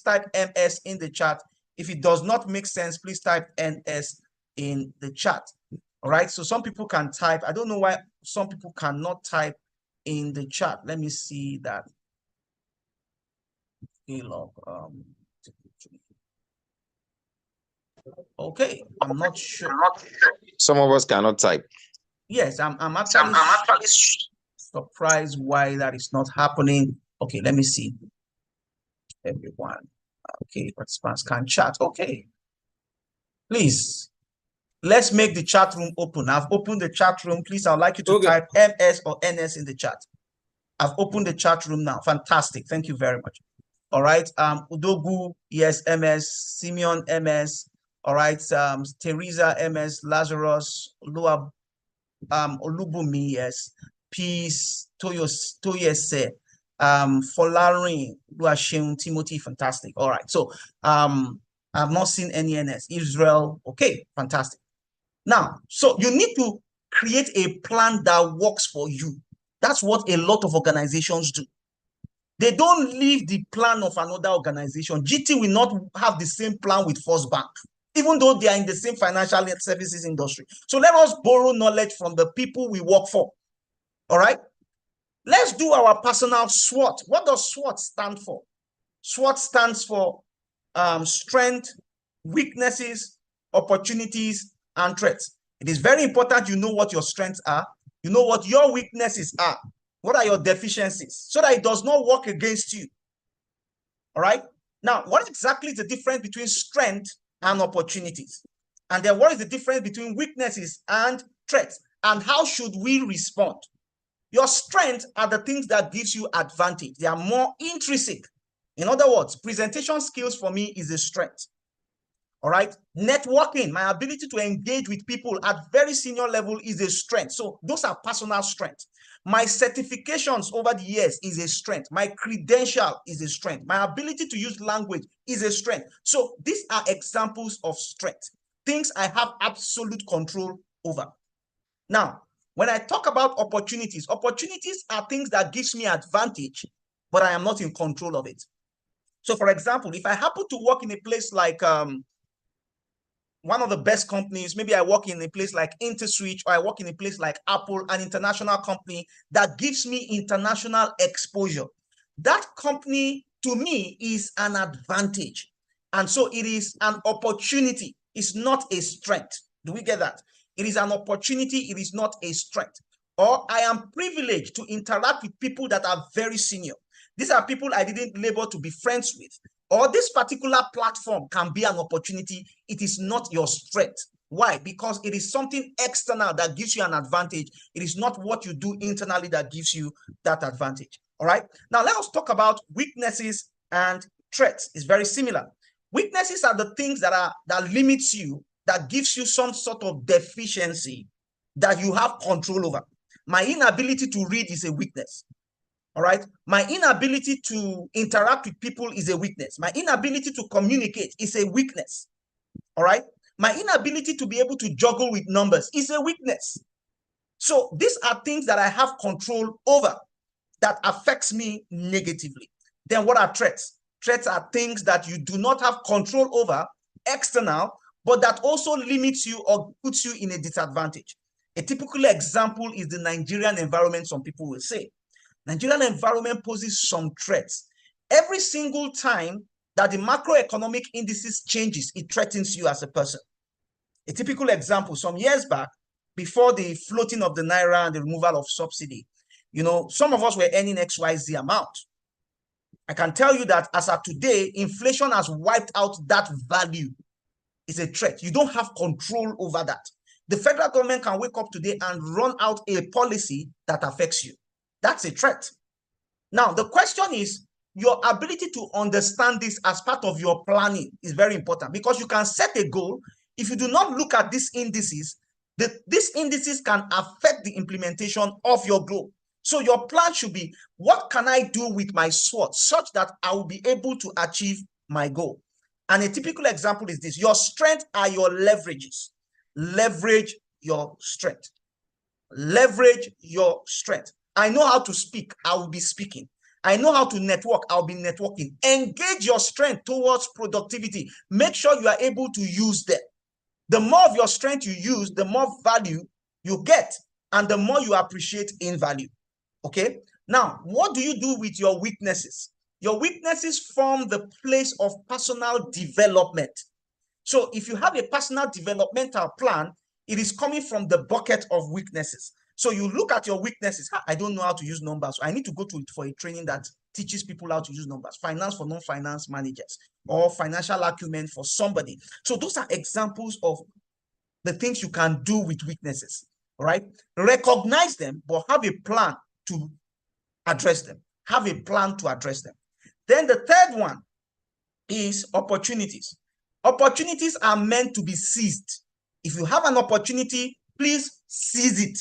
type MS in the chat. If it does not make sense, please type NS in the chat. All right, so some people can type. I don't know why some people cannot type in the chat. Let me see that. Okay, I'm not sure. Some of us cannot type. Yes, I'm actually surprised why that is not happening. Okay, let me see. Everyone. Okay, participants can chat. Okay. Please, let's make the chat room open. I've opened the chat room. Please, I'd like you to type MS or NS in the chat. I've opened the chat room now. Fantastic. Thank you very much. All right. Udogu, yes, MS. Simeon, MS. All right. Teresa, MS. Lazarus, Lua, Olubumi, yes. Peace, Toyese, Folarin, Luasheun, Timothy, fantastic. All right. So, I've not seen any NS. Israel, okay, fantastic. Now, so you need to create a plan that works for you. That's what a lot of organizations do. They don't leave the plan of another organization. GT will not have the same plan with First Bank, even though they are in the same financial services industry. So let us borrow knowledge from the people we work for. All right? Let's do our personal SWOT. What does SWOT stand for? SWOT stands for strength, weaknesses, opportunities, and threats. It is very important you know what your strengths are. You know what your weaknesses are. What are your deficiencies? So that it does not work against you. All right? Now, what exactly is the difference between strength and opportunities? And then what is the difference between weaknesses and threats? And how should we respond? Your strengths are the things that gives you advantage. They are more intrinsic. In other words, presentation skills for me is a strength. All right. Networking, my ability to engage with people at very senior level is a strength. So those are personal strengths. My certifications over the years is a strength. My credential is a strength. My ability to use language is a strength. So these are examples of strength, things I have absolute control over. Now, when I talk about opportunities, opportunities are things that gives me advantage, but I am not in control of it. So for example, if I happen to work in a place like one of the best companies, maybe I work in a place like InterSwitch, or I work in a place like Apple, an international company that gives me international exposure. That company, to me, is an advantage. And so it is an opportunity. It's not a strength. Do we get that? It is an opportunity. It is not a strength. Or I am privileged to interact with people that are very senior. These are people I didn't labor to be friends with. Or this particular platform can be an opportunity. It is not your strength. Why? Because it is something external that gives you an advantage. It is not what you do internally that gives you that advantage. All right. Now let us talk about weaknesses and threats. It's very similar. Weaknesses are the things that limits you, that gives you some sort of deficiency that you have control over. My inability to read is a weakness. All right. My inability to interact with people is a weakness. My inability to communicate is a weakness. All right. My inability to be able to juggle with numbers is a weakness. So these are things that I have control over that affects me negatively. Then what are threats? Threats are things that you do not have control over, external, but that also limits you or puts you in a disadvantage. A typical example is the Nigerian environment, some people will say. Nigerian environment poses some threats. Every single time that the macroeconomic indices changes, it threatens you as a person. A typical example, some years back, before the floating of the Naira and the removal of subsidy, some of us were earning XYZ amount. I can tell you that as of today, inflation has wiped out that value. It's a threat. You don't have control over that. The federal government can wake up today and run out a policy that affects you. That's a threat. Now, the question is, your ability to understand this as part of your planning is very important, because you can set a goal. If you do not look at these indices, these indices can affect the implementation of your goal. So your plan should be, what can I do with my SWOT such that I will be able to achieve my goal? And a typical example is this. Your strengths are your leverages. Leverage your strength. Leverage your strength. I know how to speak. I will be speaking. I know how to network. I'll be networking. Engage your strength towards productivity. Make sure you are able to use them. The more of your strength you use, the more value you get, and the more you appreciate in value. Okay? Now, what do you do with your weaknesses? Your weaknesses form the place of personal development. So if you have a personal developmental plan, it is coming from the bucket of weaknesses. So you look at your weaknesses. I don't know how to use numbers. I need to go to it for a training that teaches people how to use numbers. Finance for non-finance managers, or financial acumen for somebody. So those are examples of the things you can do with weaknesses, right? Recognize them, but have a plan to address them. Have a plan to address them. Then the third one is opportunities. Opportunities are meant to be seized. If you have an opportunity, please seize it.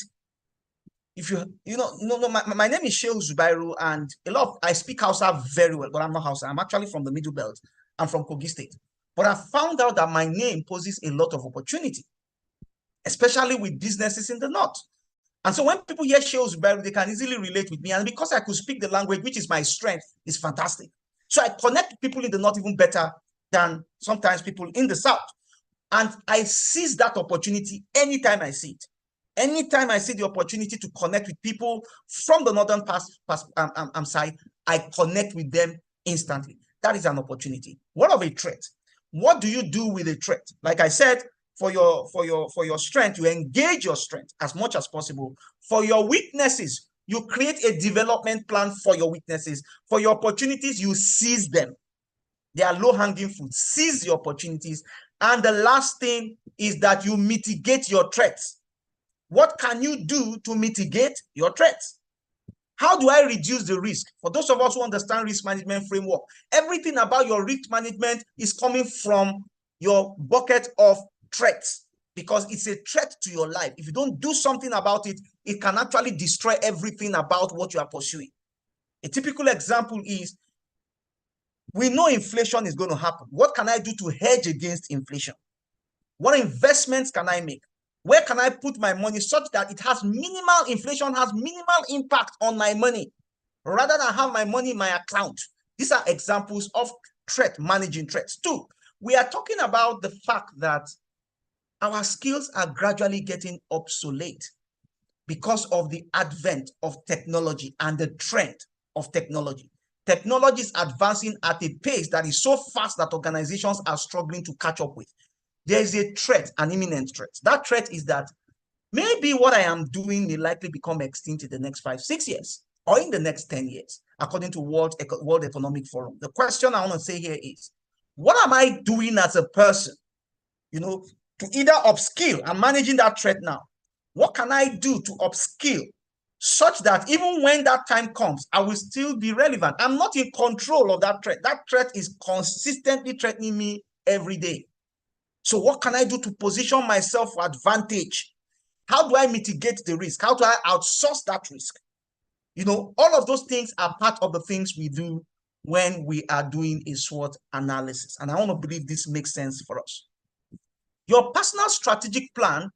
If my name is Shehu Zubairu, and I speak Hausa very well, but I'm not Hausa. I'm actually from the Middle Belt. I'm from Kogi State. But I found out that my name poses a lot of opportunity, especially with businesses in the North. And so when people hear Shehu Zubairu, they can easily relate with me. And because I could speak the language, which is my strength, is fantastic. So I connect people in the North even better than sometimes people in the South. And I seize that opportunity anytime I see it. Anytime I see the opportunity to connect with people from the northern side, I connect with them instantly. That is an opportunity. What of a threat? What do you do with a threat? Like I said, for your strength, you engage your strength as much as possible. For your weaknesses, you create a development plan for your weaknesses. For your opportunities, you seize them. They are low-hanging fruit. Seize the opportunities. And the last thing is that you mitigate your threats. What can you do to mitigate your threats? How do I reduce the risk? For those of us who understand risk management framework, everything about your risk management is coming from your bucket of threats, because it's a threat to your life. If you don't do something about it, it can actually destroy everything about what you are pursuing. A typical example is, we know inflation is going to happen. What can I do to hedge against inflation? What investments can I make? Where can I put my money such that it has minimal, inflation has minimal impact on my money, rather than have my money in my account? These are examples of managing threats. Two, we are talking about the fact that our skills are gradually getting obsolete because of the advent of technology and the trend of technology. Technology is advancing at a pace that is so fast that organizations are struggling to catch up with. There is a threat, an imminent threat. That threat is that maybe what I am doing may likely become extinct in the next 5-6 years, or in the next 10 years, according to World Economic Forum. The question I want to say here is, what am I doing as a person, to either upskill? I'm managing that threat now. What can I do to upskill such that even when that time comes, I will still be relevant? I'm not in control of that threat. That threat is consistently threatening me every day. So what can I do to position myself for advantage? How do I mitigate the risk? How do I outsource that risk? All of those things are part of the things we do when we are doing a SWOT analysis. And I want to believe this makes sense for us. Your personal strategic plan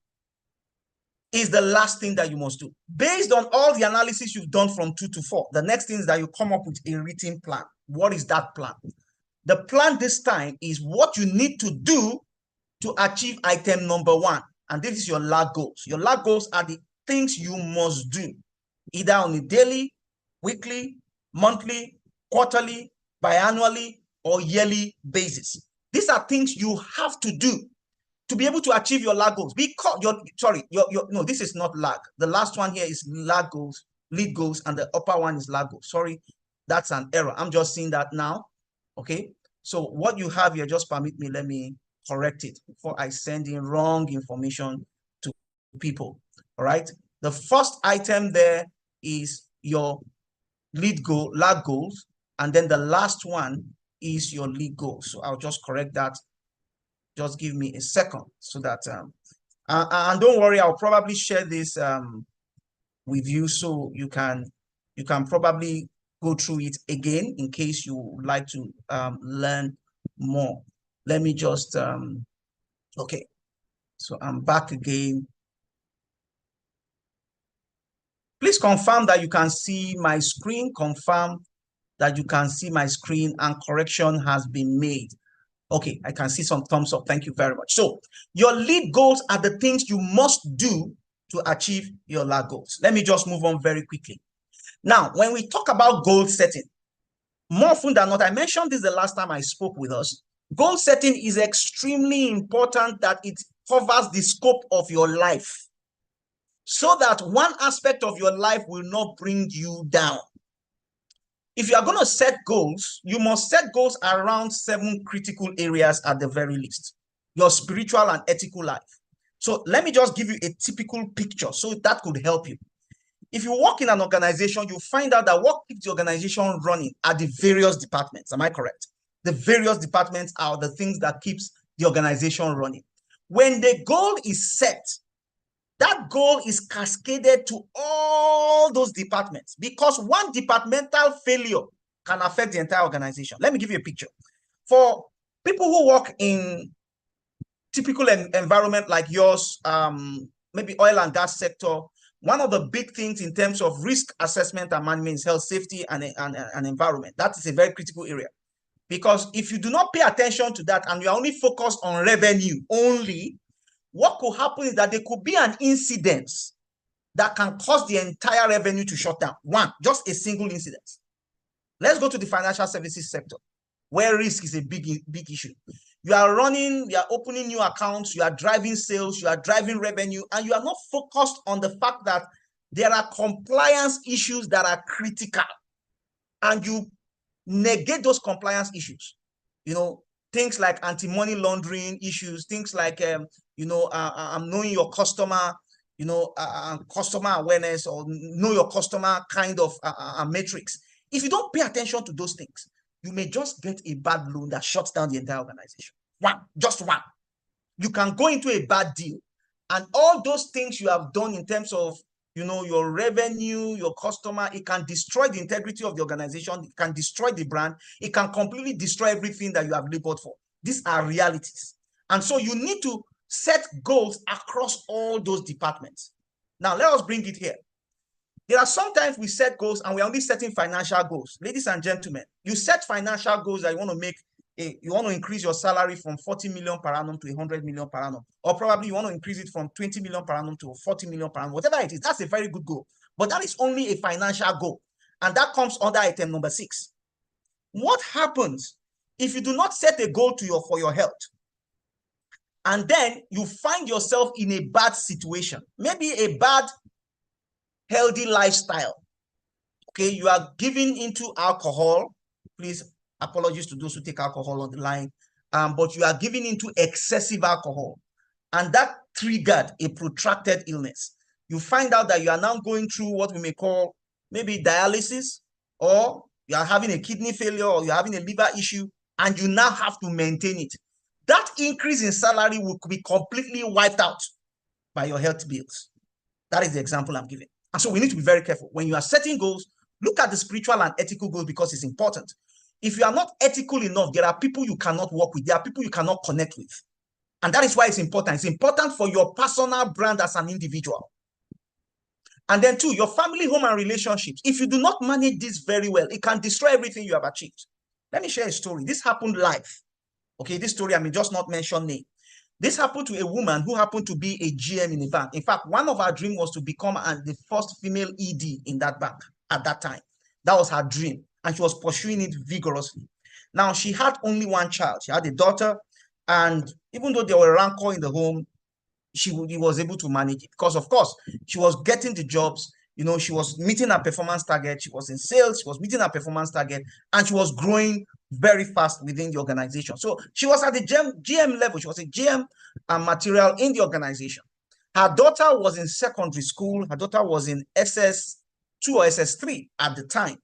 is the last thing that you must do. Based on all the analysis you've done from 2 to 4, the next thing is that you come up with a written plan. What is that plan? The plan this time is what you need to do to achieve item number 1. And this is your LAG goals. Your LAG goals are the things you must do, either on a daily, weekly, monthly, quarterly, biannually, or yearly basis. These are things you have to do to be able to achieve your LAG goals. No, this is not LAG. The last one here is LAG goals, lead goals, and the upper one is LAG goals. Sorry, that's an error. I'm just seeing that now. Okay, so what you have here, just permit me, let me correct it before I send in wrong information to people. All right, the first item there is your lead goal, LAG goals, and then the last one is your lead goals. So I'll just correct that. Just give me a second so that and don't worry, I'll probably share this with you, so you can probably go through it again in case you would like to learn more. Let me just okay, so I'm back again. Please confirm that you can see my screen. Confirm that you can see my screen and correction has been made. Okay, I can see some thumbs up. Thank you very much. So your lead goals are the things you must do to achieve your LAG goals. Let me just move on very quickly. Now, when we talk about goal setting, more often than not, I mentioned this the last time I spoke with us, goal setting is extremely important that it covers the scope of your life so that one aspect of your life will not bring you down. If you are going to set goals, you must set goals around 7 critical areas at the very least. Your spiritual and ethical life. So let me just give you a typical picture so that could help you. If you work in an organization, you find out that what keeps the organization running are the various departments. Am I correct? The various departments are the things that keeps the organization running. When the goal is set, that goal is cascaded to all those departments because one departmental failure can affect the entire organization. Let me give you a picture. For people who work in typical environment like yours, maybe oil and gas sector, one of the big things in terms of risk assessment and management is health, safety, and environment. That is a very critical area. Because if you do not pay attention to that and you are only focused on revenue only, what could happen is that there could be an incident that can cause the entire revenue to shut down. One, just a single incident. Let's go to the financial services sector, where risk is a big issue. You are opening new accounts, you are driving sales, you are driving revenue, and you are not focused on the fact that there are compliance issues that are critical, and you negate those compliance issues. Things like anti-money laundering issues, things like, knowing your customer, customer awareness or know your customer kind of metrics. If you don't pay attention to those things, you may just get a bad loan that shuts down the entire organization. Just one. You can go into a bad deal, and all those things you have done in terms of, your revenue, your customer, it can destroy the integrity of the organization. It can destroy the brand. It can completely destroy everything that you have labored for. These are realities. And so you need to set goals across all those departments. Now, let us bring it here. There are sometimes we set goals and we're only setting financial goals. Ladies and gentlemen, you set financial goals that you want to increase your salary from 40 million per annum to 100 million per annum. Or probably you want to increase it from 20 million per annum to 40 million per annum. Whatever it is, that's a very good goal. But that is only a financial goal. And that comes under item number 6. What happens if you do not set a goal for your health? And then you find yourself in a bad situation, maybe a bad healthy lifestyle. Okay, you are giving into alcohol. Please, apologies to those who take alcohol on the line. But you are giving into excessive alcohol. And that triggered a protracted illness. You find out that you are now going through what we may call maybe dialysis, or you are having a kidney failure, or you're having a liver issue, and you now have to maintain it. That increase in salary will be completely wiped out by your health bills. That is the example I'm giving. And so we need to be very careful. When you are setting goals, look at the spiritual and ethical goals because it's important. If you are not ethical enough, there are people you cannot work with. There are people you cannot connect with. And that is why it's important. It's important for your personal brand as an individual. And then 2, your family, home, and relationships. If you do not manage this very well, it can destroy everything you have achieved. Let me share a story. This happened live. Okay, this story, I may just not mention name. This happened to a woman who happened to be a GM in a bank. In fact, one of her dreams was to become the first female ED in that bank at that time. That was her dream, and she was pursuing it vigorously. Now, she had only one child. She had a daughter, and even though there were rancor in the home, she was able to manage it because, of course, she was getting the jobs. She was meeting her performance target. She was in sales. She was meeting her performance target, and she was growing very fast within the organization. So she was at the GM level. She was a GM and material in the organization. Her daughter was in secondary school. Her daughter was in SS2 or SS3 at the time.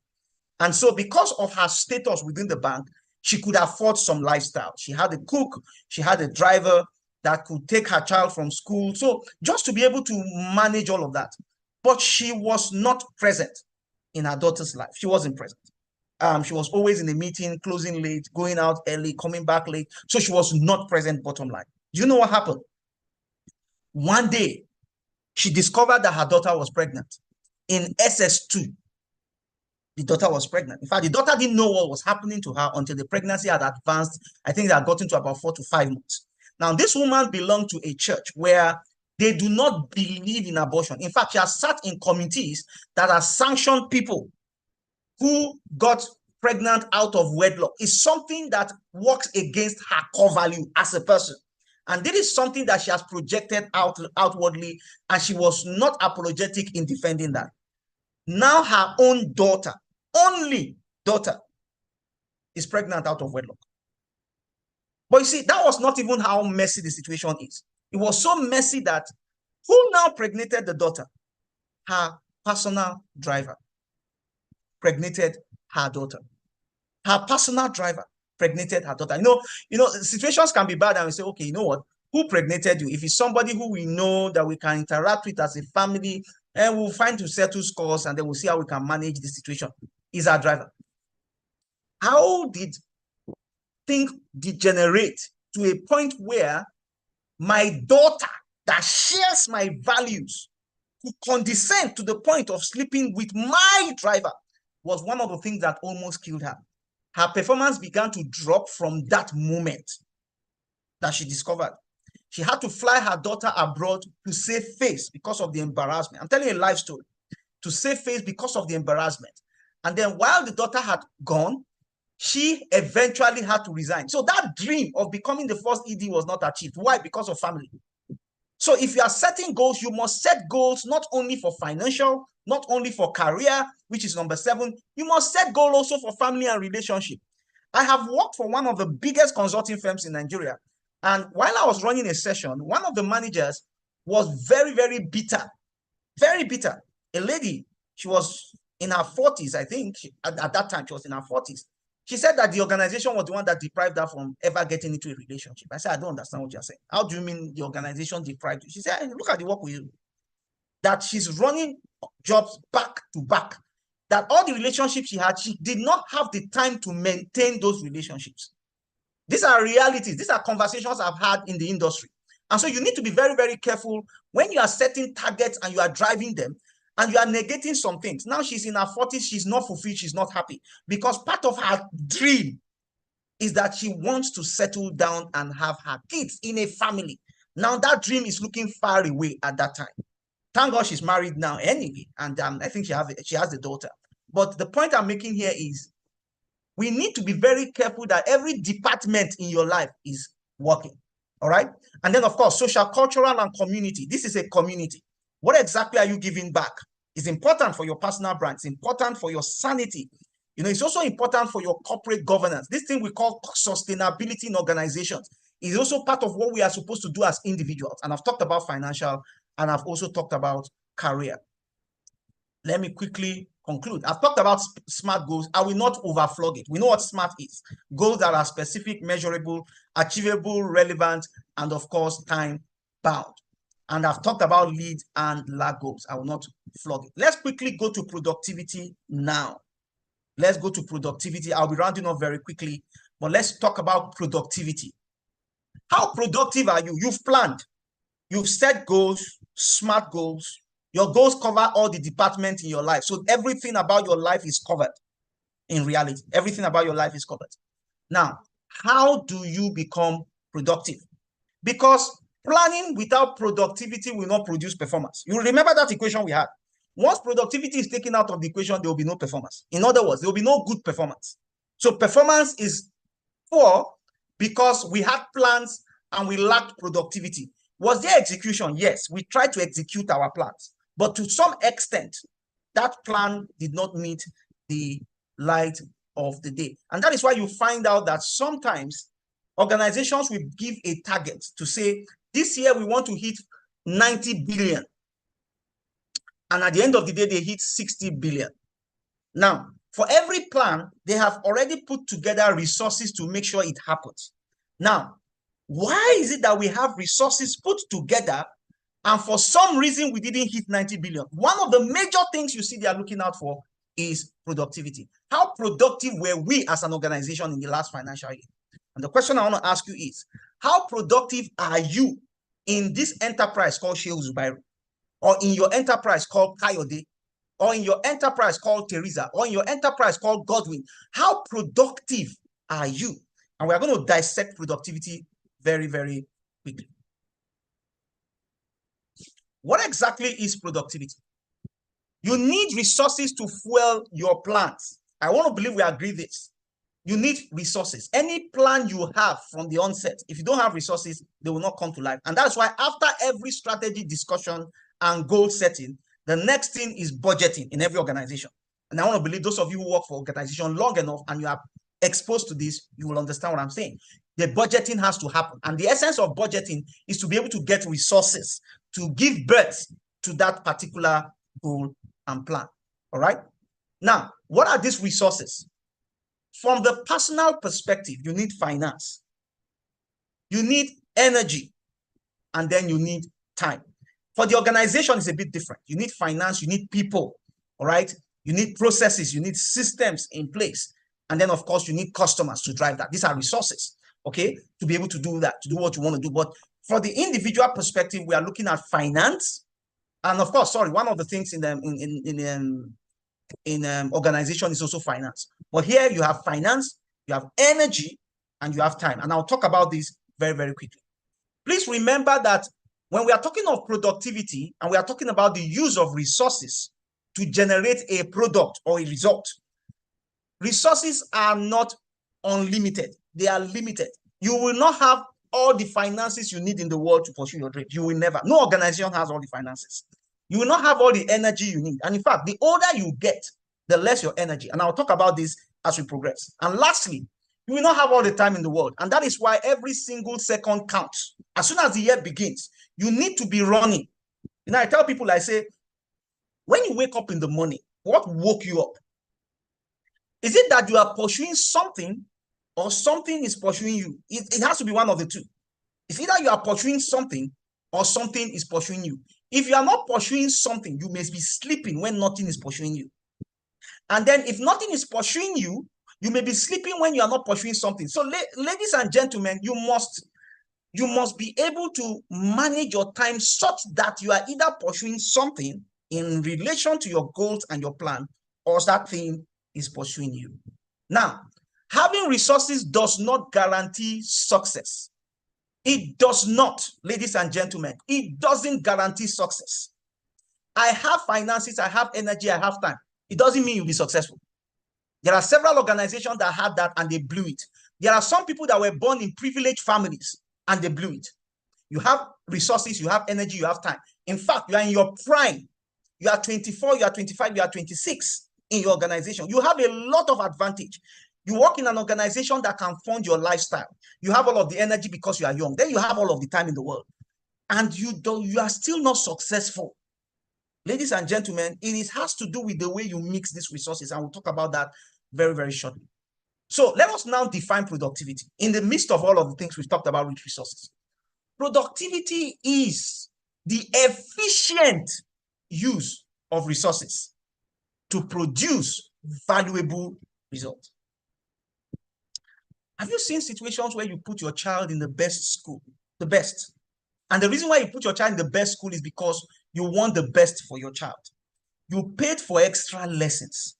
And so because of her status within the bank, she could afford some lifestyle. She had a cook. She had a driver that could take her child from school. So just to be able to manage all of that. But she was not present in her daughter's life. She wasn't present. She was always in a meeting, closing late, going out early, coming back late. So she was not present, bottom line. Do you know what happened? One day, she discovered that her daughter was pregnant in SS2. the daughter was pregnant. In fact, the daughter didn't know what was happening to her until the pregnancy had advanced. I think they had gotten to about 4 to 5 months. Now, this woman belonged to a church where they do not believe in abortion. In fact, she has sat in committees that have sanctioned people who got pregnant out of wedlock. It's something that works against her core value as a person. And this is something that she has projected outwardly, and she was not apologetic in defending that. Now her own daughter, only daughter, is pregnant out of wedlock. But you see, that was not even how messy the situation is. It was so messy that who now pregnated the daughter? Her personal driver pregnated her daughter. Her personal driver pregnated her daughter. You know, situations can be bad, and we say, okay, you know what? Who pregnated you? If it's somebody who we know that we can interact with as a family, and we'll find to settle scores, and then we'll see how we can manage the situation. Is our driver. How did things degenerate to a point where my daughter that shares my values could condescend to the point of sleeping with my driver was one of the things that almost killed her. Her performance began to drop from that moment that she discovered. She had to fly her daughter abroad to save face because of the embarrassment. I'm telling you a life story. To save face because of the embarrassment. And then while the daughter had gone, she eventually had to resign. So that dream of becoming the first ED was not achieved. Why? Because of family. So if you are setting goals, you must set goals not only for financial, not only for career, which is number 7, you must set goals also for family and relationship. I have worked for one of the biggest consulting firms in Nigeria. And while I was running a session, one of the managers was very, very bitter. Very bitter. A lady, she was in her 40s, I think. At that time, she was in her 40s. She said that the organization was the one that deprived her from ever getting into a relationship. I said, I don't understand what you're saying. How do you mean the organization deprived you? She said, hey, look at the work we do. That she's running jobs back to back. That all the relationships she had, she did not have the time to maintain those relationships. These are realities. These are conversations I've had in the industry. And so you need to be very, very careful when you are setting targets and you are driving them, and you are negating some things. Now she's in her 40s, she's not fulfilled, she's not happy, because part of her dream is that she wants to settle down and have her kids in a family. Now that dream is looking far away at that time. Thank God she's married now anyway, and I think she has a daughter. But the point I'm making here is we need to be very careful that every department in your life is working, all right? And then, of course, social, cultural, and community. This is a community. What exactly are you giving back? It's important for your personal brand. It's important for your sanity. You know, it's also important for your corporate governance. This thing we call sustainability in organizations is also part of what we are supposed to do as individuals. And I've talked about financial, and I've also talked about career. Let me quickly conclude. I've talked about SMART goals. I will not overflog it. We know what SMART is. Goals that are specific, measurable, achievable, relevant, and of course, time bound. And I've talked about lead and lag goals. I will not flog it. Let's quickly go to productivity now. Let's go to productivity. I'll be rounding up very quickly, but let's talk about productivity. How productive are you? You've planned. You've set goals, SMART goals. Your goals cover all the departments in your life. So everything about your life is covered. In reality, everything about your life is covered. Now, how do you become productive? Because planning without productivity will not produce performance. You remember that equation we had. Once productivity is taken out of the equation, there will be no performance. In other words, there will be no good performance. So performance is poor because we had plans and we lacked productivity. Was there execution? Yes, we tried to execute our plans. But to some extent, that plan did not meet the light of the day. And that is why you find out that sometimes organizations will give a target to say, this year we want to hit 90 billion. And at the end of the day, they hit 60 billion. Now, for every plan, they have already put together resources to make sure it happens. Now, why is it that we have resources put together and for some reason we didn't hit 90 billion? One of the major things you see they are looking out for is productivity. How productive were we as an organization in the last financial year? And the question I want to ask you is, how productive are you in this enterprise called Shehu Zubairu, or in your enterprise called Kayode, or in your enterprise called Teresa, or in your enterprise called Godwin, how productive are you? And we are going to dissect productivity very, very quickly. What exactly is productivity? You need resources to fuel your plans. I want to believe we agree this. You need resources. Any plan you have from the onset, if you don't have resources, they will not come to life. And that's why after every strategy discussion and goal setting, the next thing is budgeting in every organization. And I want to believe those of you who work for organization long enough and you are exposed to this, you will understand what I'm saying. The budgeting has to happen. And the essence of budgeting is to be able to get resources to give birth to that particular goal and plan. All right. Now, what are these resources? From the personal perspective, you need finance, you need energy, and then you need time. For the organization, it's a bit different. You need finance, you need people, all right? You need processes, you need systems in place. And then, of course, you need customers to drive that. These are resources, okay, to be able to do that, to do what you want to do. But for the individual perspective, we are looking at finance. And of course, sorry, one of the things in organization is also finance. But here you have finance, you have energy, and you have time. And I'll talk about this very, very quickly. Please remember that when we are talking of productivity and we are talking about the use of resources to generate a product or a result, resources are not unlimited. They are limited. You will not have all the finances you need in the world to pursue your dream. You will never. No organization has all the finances. You will not have all the energy you need. And in fact, the older you get, the less your energy. And I'll talk about this as we progress. And lastly, you will not have all the time in the world. And that is why every single second counts. As soon as the year begins, you need to be running. You know, I tell people, I say, when you wake up in the morning, what woke you up? Is it that you are pursuing something or something is pursuing you? It has to be one of the two. It's either you are pursuing something or something is pursuing you. If you are not pursuing something, you may be sleeping when nothing is pursuing you. And then if nothing is pursuing you, you may be sleeping when you are not pursuing something. So ladies and gentlemen, you must be able to manage your time such that you are either pursuing something in relation to your goals and your plan, or that thing is pursuing you. Now, having resources does not guarantee success. It does not, ladies and gentlemen. It doesn't guarantee success. I have finances, I have energy, I have time. It doesn't mean you'll be successful. There are several organizations that had that and they blew it. There are some people that were born in privileged families and they blew it. You have resources, you have energy, you have time. In fact, you are in your prime. You are 24, you are 25, you are 26 in your organization. You have a lot of advantage. You work in an organization that can fund your lifestyle. You have all of the energy because you are young. Then you have all of the time in the world. And you are still not successful. Ladies and gentlemen, it has to do with the way you mix these resources. And we'll talk about that very, very shortly. So let us now define productivity in the midst of all of the things we've talked about with resources. Productivity is the efficient use of resources to produce valuable results. Have you seen situations where you put your child in the best school, the best? And the reason why you put your child in the best school is because you want the best for your child. You paid for extra lessons.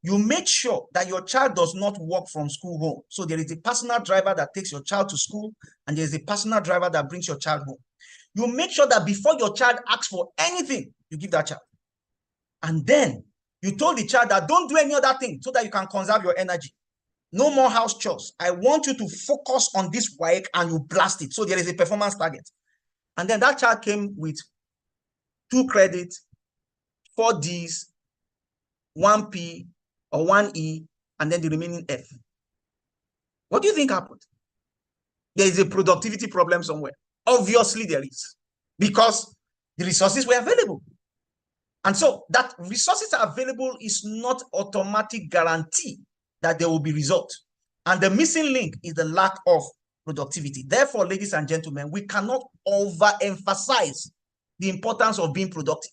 You made sure that your child does not walk from school home. So there is a personal driver that takes your child to school, and there is a personal driver that brings your child home. You make sure that before your child asks for anything, you give that child. And then you told the child that don't do any other thing so that you can conserve your energy. No more house chores. I want you to focus on this work and you blast it. So there is a performance target. And then that child came with 2 credits, 4 Ds, 1 P or 1 E, and then the remaining F. What do you think happened? There is a productivity problem somewhere. Obviously there is, because the resources were available. And so that resources are available is not automatic guarantee that there will be results. And the missing link is the lack of productivity. Therefore, ladies and gentlemen, we cannot overemphasize the importance of being productive.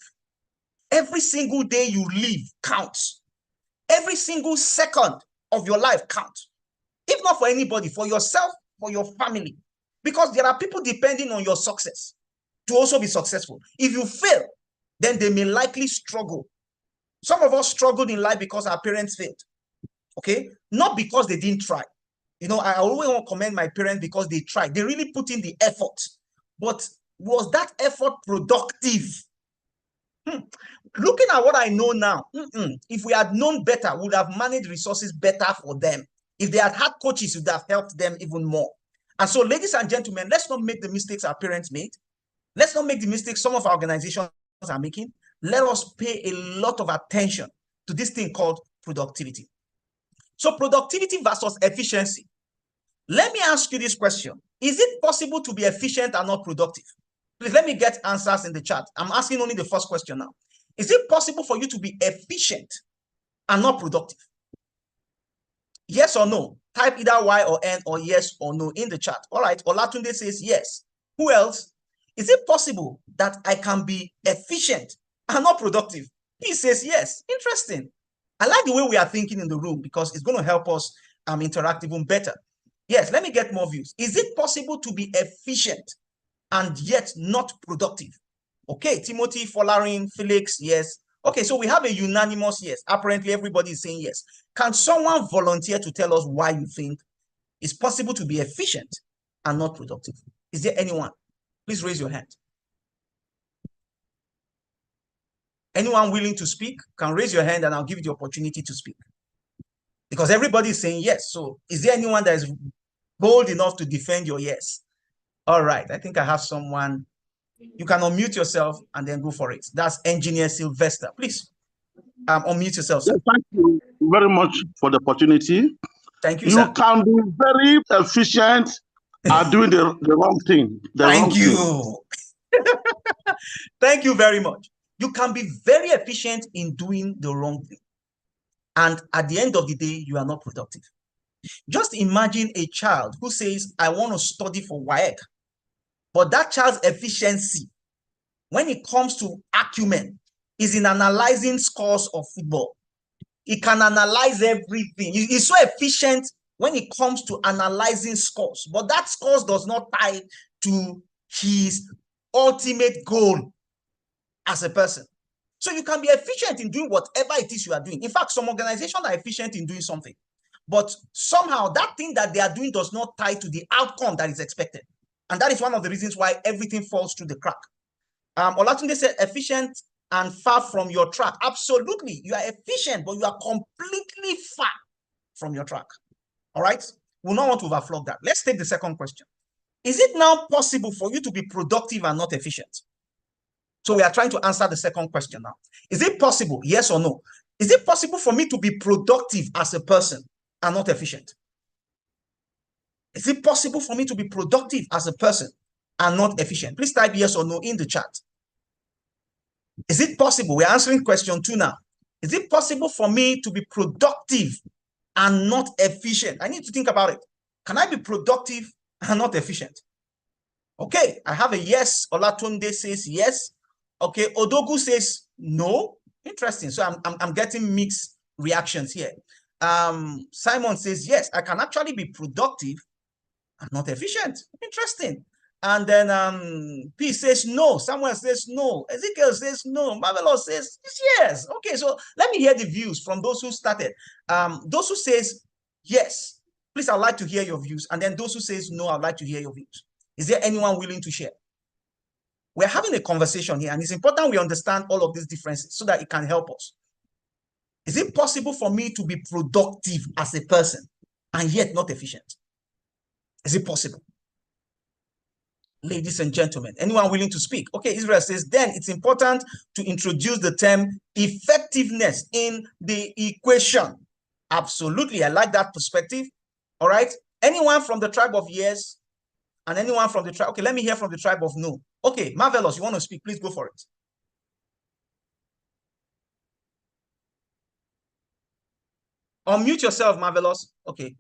Every single day you live counts. Every single second of your life counts. If not for anybody, for yourself, for your family. Because there are people depending on your success to also be successful. If you fail, then they may likely struggle Some of us struggled in life because our parents failed. Okay, not because they didn't try. You know, I always want to commend my parents because they tried. They really put in the effort. But was that effort productive? Looking at what I know now, if we had known better, we would have managed resources better for them. If they had coaches, it would have helped them even more. And so, ladies and gentlemen, let's not make the mistakes our parents made. Let's not make the mistakes some of our organizations are making. Let us pay a lot of attention to this thing called productivity. So, productivity versus efficiency. Let me ask you this question. Is it possible to be efficient and not productive? Please let me get answers in the chat. I'm asking only the first question now. Is it possible for you to be efficient and not productive? Yes or no? Type either Y or N or yes or no in the chat. All right. Olatunde says yes. Who else? Is it possible that I can be efficient and not productive? He says yes. Interesting. I like the way we are thinking in the room because it's going to help us interact even better. Yes, let me get more views. Is it possible to be efficient and yet not productive? Okay, Timothy, Folarin, Felix, yes. Okay, so we have a unanimous yes. Apparently, everybody is saying yes. Can someone volunteer to tell us why you think it's possible to be efficient and not productive? Is there anyone? Please raise your hand. Anyone willing to speak can raise your hand and I'll give you the opportunity to speak. Because everybody is saying yes. So is there anyone that is bold enough to defend your yes? All right, I think I have someone. You can unmute yourself and then go for it. That's Engineer Sylvester. Please unmute yourself, sir. Yes, thank you very much for the opportunity. Thank you, You sir. can be very efficient at doing the wrong thing. Thank you. Thank you very much. You can be very efficient in doing the wrong thing. And at the end of the day, you are not productive. Just imagine a child who says, I want to study for WAEC, but that child's efficiency, when it comes to acumen, is in analyzing scores of football. He can analyze everything. He's so efficient when it comes to analyzing scores, but that scores does not tie to his ultimate goal as a person. So you can be efficient in doing whatever it is you are doing. In fact, some organizations are efficient in doing something, but somehow that thing that they are doing does not tie to the outcome that is expected. And that is one of the reasons why everything falls through the crack. Olatunde said efficient and far from your track. Absolutely. You are efficient, but you are completely far from your track. All right. We'll not want to overflog that. Let's take the second question. Is it now possible for you to be productive and not efficient? So we are trying to answer the second question now. Is it possible? Yes or no? Is it possible for me to be productive as a person and not efficient? Is it possible for me to be productive as a person and not efficient? Please type yes or no in the chat. Is it possible? We're answering question 2 now. Is it possible for me to be productive and not efficient? I need to think about it. Can I be productive and not efficient? Okay, I have a yes. Olatunde says yes. Okay, Odogu says no. Interesting. So I'm getting mixed reactions here. Simon says yes, I can actually be productive and not efficient. Interesting. And then P says no. Samuel says no. Ezekiel says no. Marvelous says yes. Okay, so let me hear the views from those who started. Those who says yes, please, I'd like to hear your views. And then those who says no, I'd like to hear your views. Is there anyone willing to share? We're having a conversation here, and it's important we understand all of these differences so that it can help us. Is it possible for me to be productive as a person and yet not efficient? Is it possible? Ladies and gentlemen, anyone willing to speak? Okay, Israel says, then it's important to introduce the term effectiveness in the equation. Absolutely, I like that perspective. All right, anyone from the tribe of yes? And anyone from the tribe? Okay, let me hear from the tribe of no. Okay, Marvelous, you want to speak? Please go for it. Unmute yourself, Marvelous. Okay,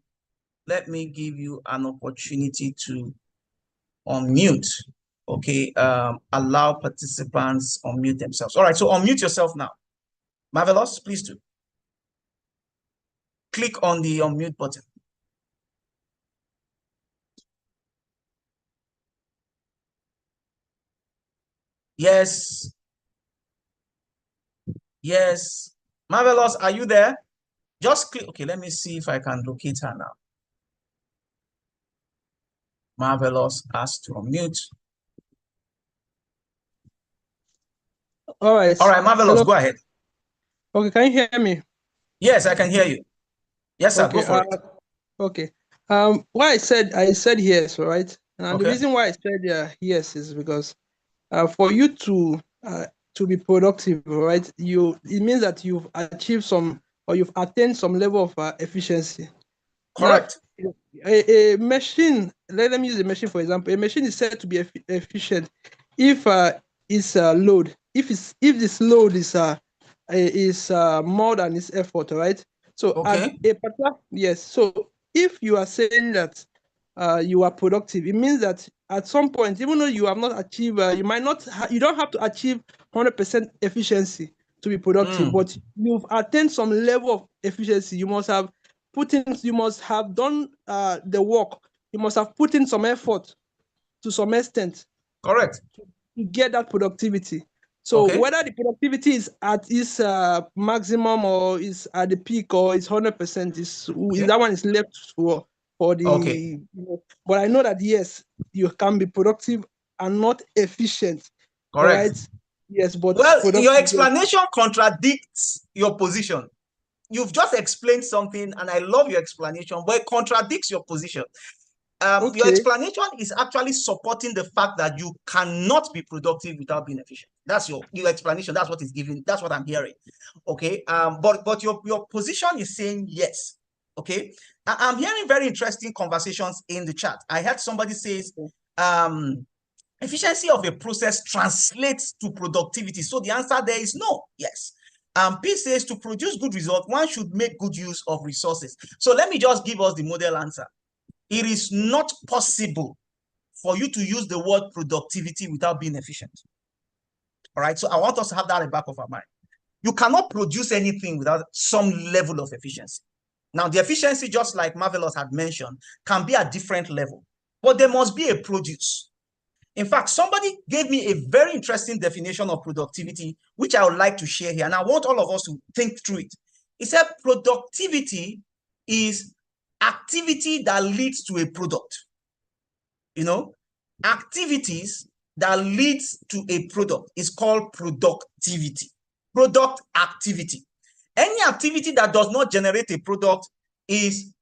let me give you an opportunity to unmute. Okay, allow participants unmute themselves. All right, so unmute yourself now. Marvelous, please do. Click on the unmute button. Yes. Yes. Marvelous, are you there? Just click. Okay, let me see if I can locate her now. Marvelous has to unmute. All right. All right, Marvelous, Hello. go ahead. Okay, can you hear me? Yes, I can hear you. Yes, sir, Okay. go for it. Okay. Why I said yes, right? And the Okay. reason why I said yes is because for you to be productive, right? It means that you've achieved some, or you've attained some level of efficiency. Correct. Now, a machine, let me use a machine for example. A machine is said to be efficient if its load, if this load is more than its effort, right? So at Okay. a particular, yes. So if you are saying that you are productive, it means that at some point, even though you have not achieved, you don't have to achieve 100% efficiency to be productive, but you've attained some level of efficiency. You must have you must have done the work. You must have put in some effort to some extent. Correct. To get that productivity. So Okay. whether the productivity is at its maximum or is at the peak or is 100%, is that one is left for the. Okay. But I know that yes, you can be productive and not efficient. All Correct. right. Yes, but Well, your yes. explanation contradicts your position. You've just explained something, and I love your explanation, but it contradicts your position. Okay. Your explanation is actually supporting the fact that you cannot be productive without being efficient. That's your explanation. That's what is given. That's what I'm hearing. Okay. But your position is saying yes. Okay. I'm hearing very interesting conversations in the chat. I heard somebody says, efficiency of a process translates to productivity. So the answer there is no. Yes. P says to produce good results, one should make good use of resources. So let me just give us the model answer. It is not possible for you to use the word productivity without being efficient. All right. So I want us to have that in the back of our mind. You cannot produce anything without some level of efficiency. Now, the efficiency, just like Marvelous had mentioned, can be at different level, but there must be a produce. In fact, somebody gave me a very interesting definition of productivity, which I would like to share here. And I want all of us to think through it. He said productivity is activity that leads to a product. You know, activities that leads to a product is called productivity. Product activity. Any activity that does not generate a product is,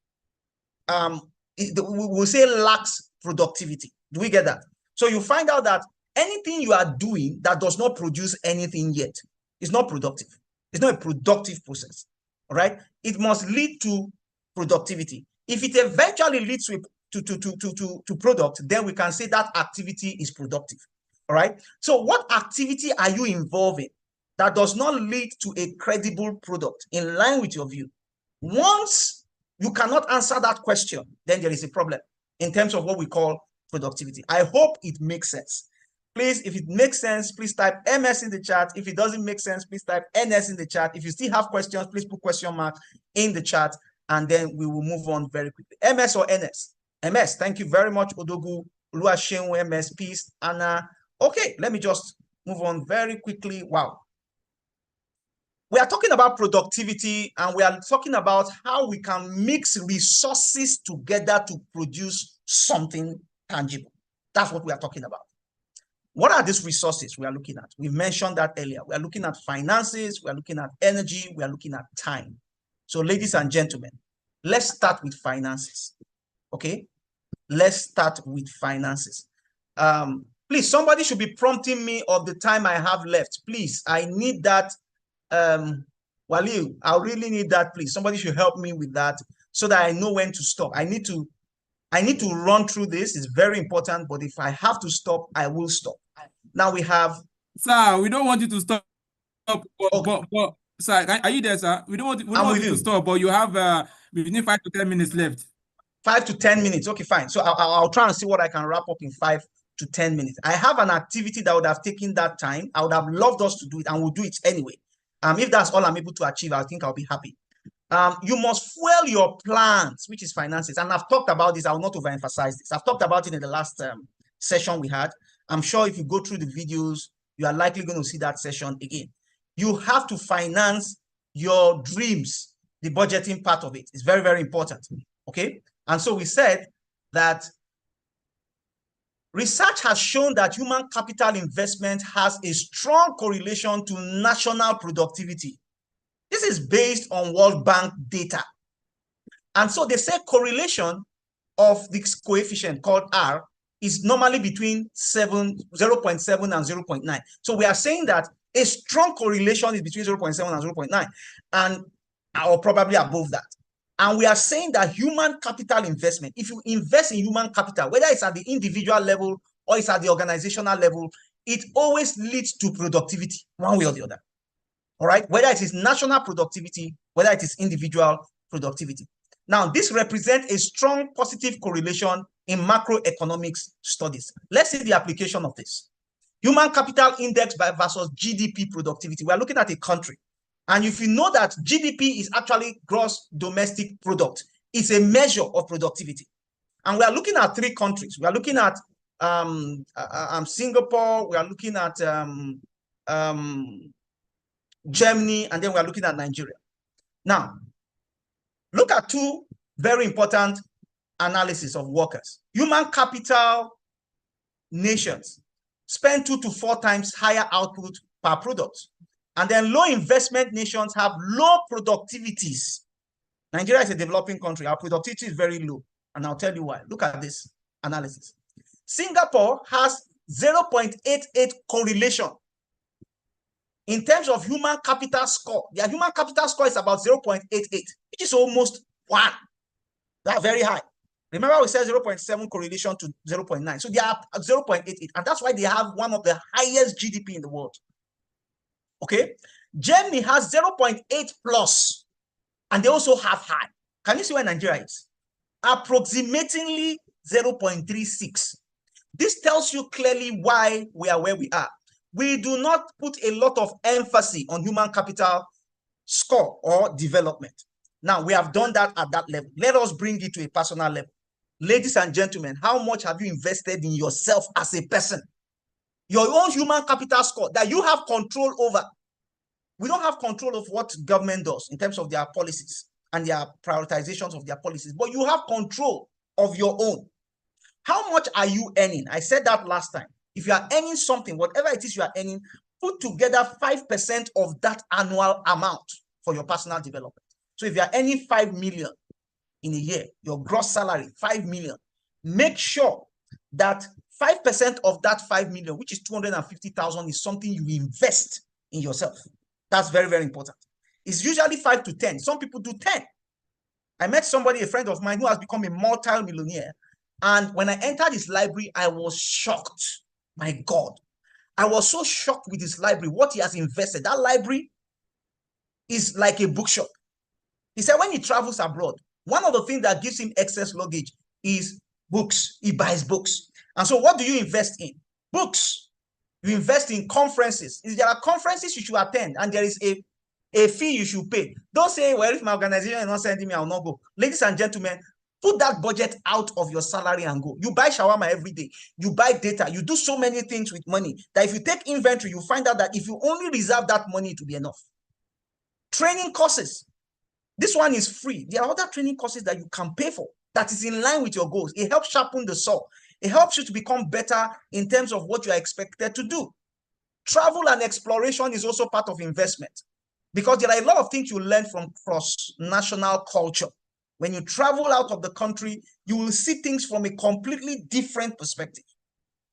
we'll say, lacks productivity. Do we get that? So you find out that anything you are doing that does not produce anything yet is not productive. It's not a productive process. All right. It must lead to productivity. If it eventually leads to product, then we can say that activity is productive. All right. So what activity are you involved in that does not lead to a credible product in line with your view? Once you cannot answer that question, then there is a problem in terms of what we call productivity. I hope it makes sense. Please, if it makes sense, please type MS in the chat. If it doesn't make sense, please type NS in the chat. If you still have questions, please put question mark in the chat, and then we will move on very quickly. MS or NS? MS, thank you very much, Odogu, Oluwaseun, MS, peace, Anna. Okay, let me just move on very quickly. Wow. We are talking about productivity, and we are talking about how we can mix resources together to produce something tangible. That's what we are talking about. What are these resources we are looking at? We mentioned that earlier. We are looking at finances, we are looking at energy, we are looking at time. So ladies and gentlemen, let's start with finances. Okay? Let's start with finances. Please, somebody should be prompting me of the time I have left. Please, I need that. Waliu, I really need that, please. Somebody should help me with that so that I know when to stop. I need to run through this. It's very important, but if I have to stop, I will stop. Now we have... Sir, we don't want you to stop. Okay. But sir, are you there, sir? We don't want you to stop, but you have between 5 to 10 minutes left. 5 to 10 minutes. Okay, fine. So I'll try and see what I can wrap up in 5 to 10 minutes. I have an activity that would have taken that time. I would have loved us to do it, and we'll do it anyway. If that's all I'm able to achieve, I think I'll be happy. You must fuel your plans, which is finances. And I've talked about this. I will not overemphasize this. I've talked about it in the last session we had. I'm sure if you go through the videos, you are likely going to see that session again. You have to finance your dreams, the budgeting part of it is very, very important. Okay. And so we said that research has shown that human capital investment has a strong correlation to national productivity. This is based on World Bank data. And so they say correlation of this coefficient called R is normally between 0.7 and 0.9. So we are saying that a strong correlation is between 0.7 and 0.9, and or probably above that. And we are saying that human capital investment, if you invest in human capital, whether it's at the individual level or it's at the organizational level, it always leads to productivity one way or the other. All right, whether it is national productivity, whether it is individual productivity. Now, this represents a strong positive correlation in macroeconomics studies. Let's see the application of this. Human capital index versus GDP productivity. We are looking at a country. And if you know that GDP is actually gross domestic product, it's a measure of productivity. And we are looking at 3 countries. We are looking at Singapore, we are looking at Germany, and then we are looking at Nigeria. Now, look at 2 very important analysis of workers. Human capital nations spend 2 to 4 times higher output per product. And then low investment nations have low productivities. Nigeria is a developing country. Our productivity is very low. And I'll tell you why. Look at this analysis. Singapore has 0.88 correlation in terms of human capital score. Their human capital score is about 0.88, which is almost 1. That's very high. Remember we said 0.7 correlation to 0.9. So they are at 0.88. And that's why they have one of the highest GDP in the world. Okay. Germany has 0.8 plus. And they also have high. Can you see where Nigeria is? Approximately 0.36. This tells you clearly why we are where we are. We do not put a lot of emphasis on human capital score or development. Now, we have done that at that level. Let us bring it to a personal level. Ladies and gentlemen, how much have you invested in yourself as a person? Your own human capital score that you have control over. We don't have control of what government does in terms of their policies and their prioritizations of their policies, but you have control of your own. How much are you earning? I said that last time. If you are earning something, whatever it is you are earning, put together 5% of that annual amount for your personal development. So if you are earning 5 million in a year, your gross salary, 5 million, make sure that 5% of that 5 million, which is 250,000, is something you invest in yourself. That's very, very important. It's usually 5 to 10. Some people do 10. I met somebody, a friend of mine, who has become a multi-millionaire. And when I entered his library, I was shocked. My God. I was so shocked with his library, what he has invested. That library is like a bookshop. He said when he travels abroad, one of the things that gives him excess luggage is books. He buys books. And so what do you invest in? Books. You invest in conferences. If there are conferences you should attend and there is a fee you should pay, don't say, well, if my organization is not sending me, I'll not go. Ladies and gentlemen, put that budget out of your salary and go. You buy shawarma every day. You buy data. You do so many things with money that if you take inventory, you find out that if you only reserve that money, it will be enough. Training courses. This one is free. There are other training courses that you can pay for that is in line with your goals. It helps sharpen the saw. It helps you to become better in terms of what you are expected to do. Travel and exploration is also part of investment because there are a lot of things you learn from cross-national culture. When you travel out of the country, you will see things from a completely different perspective.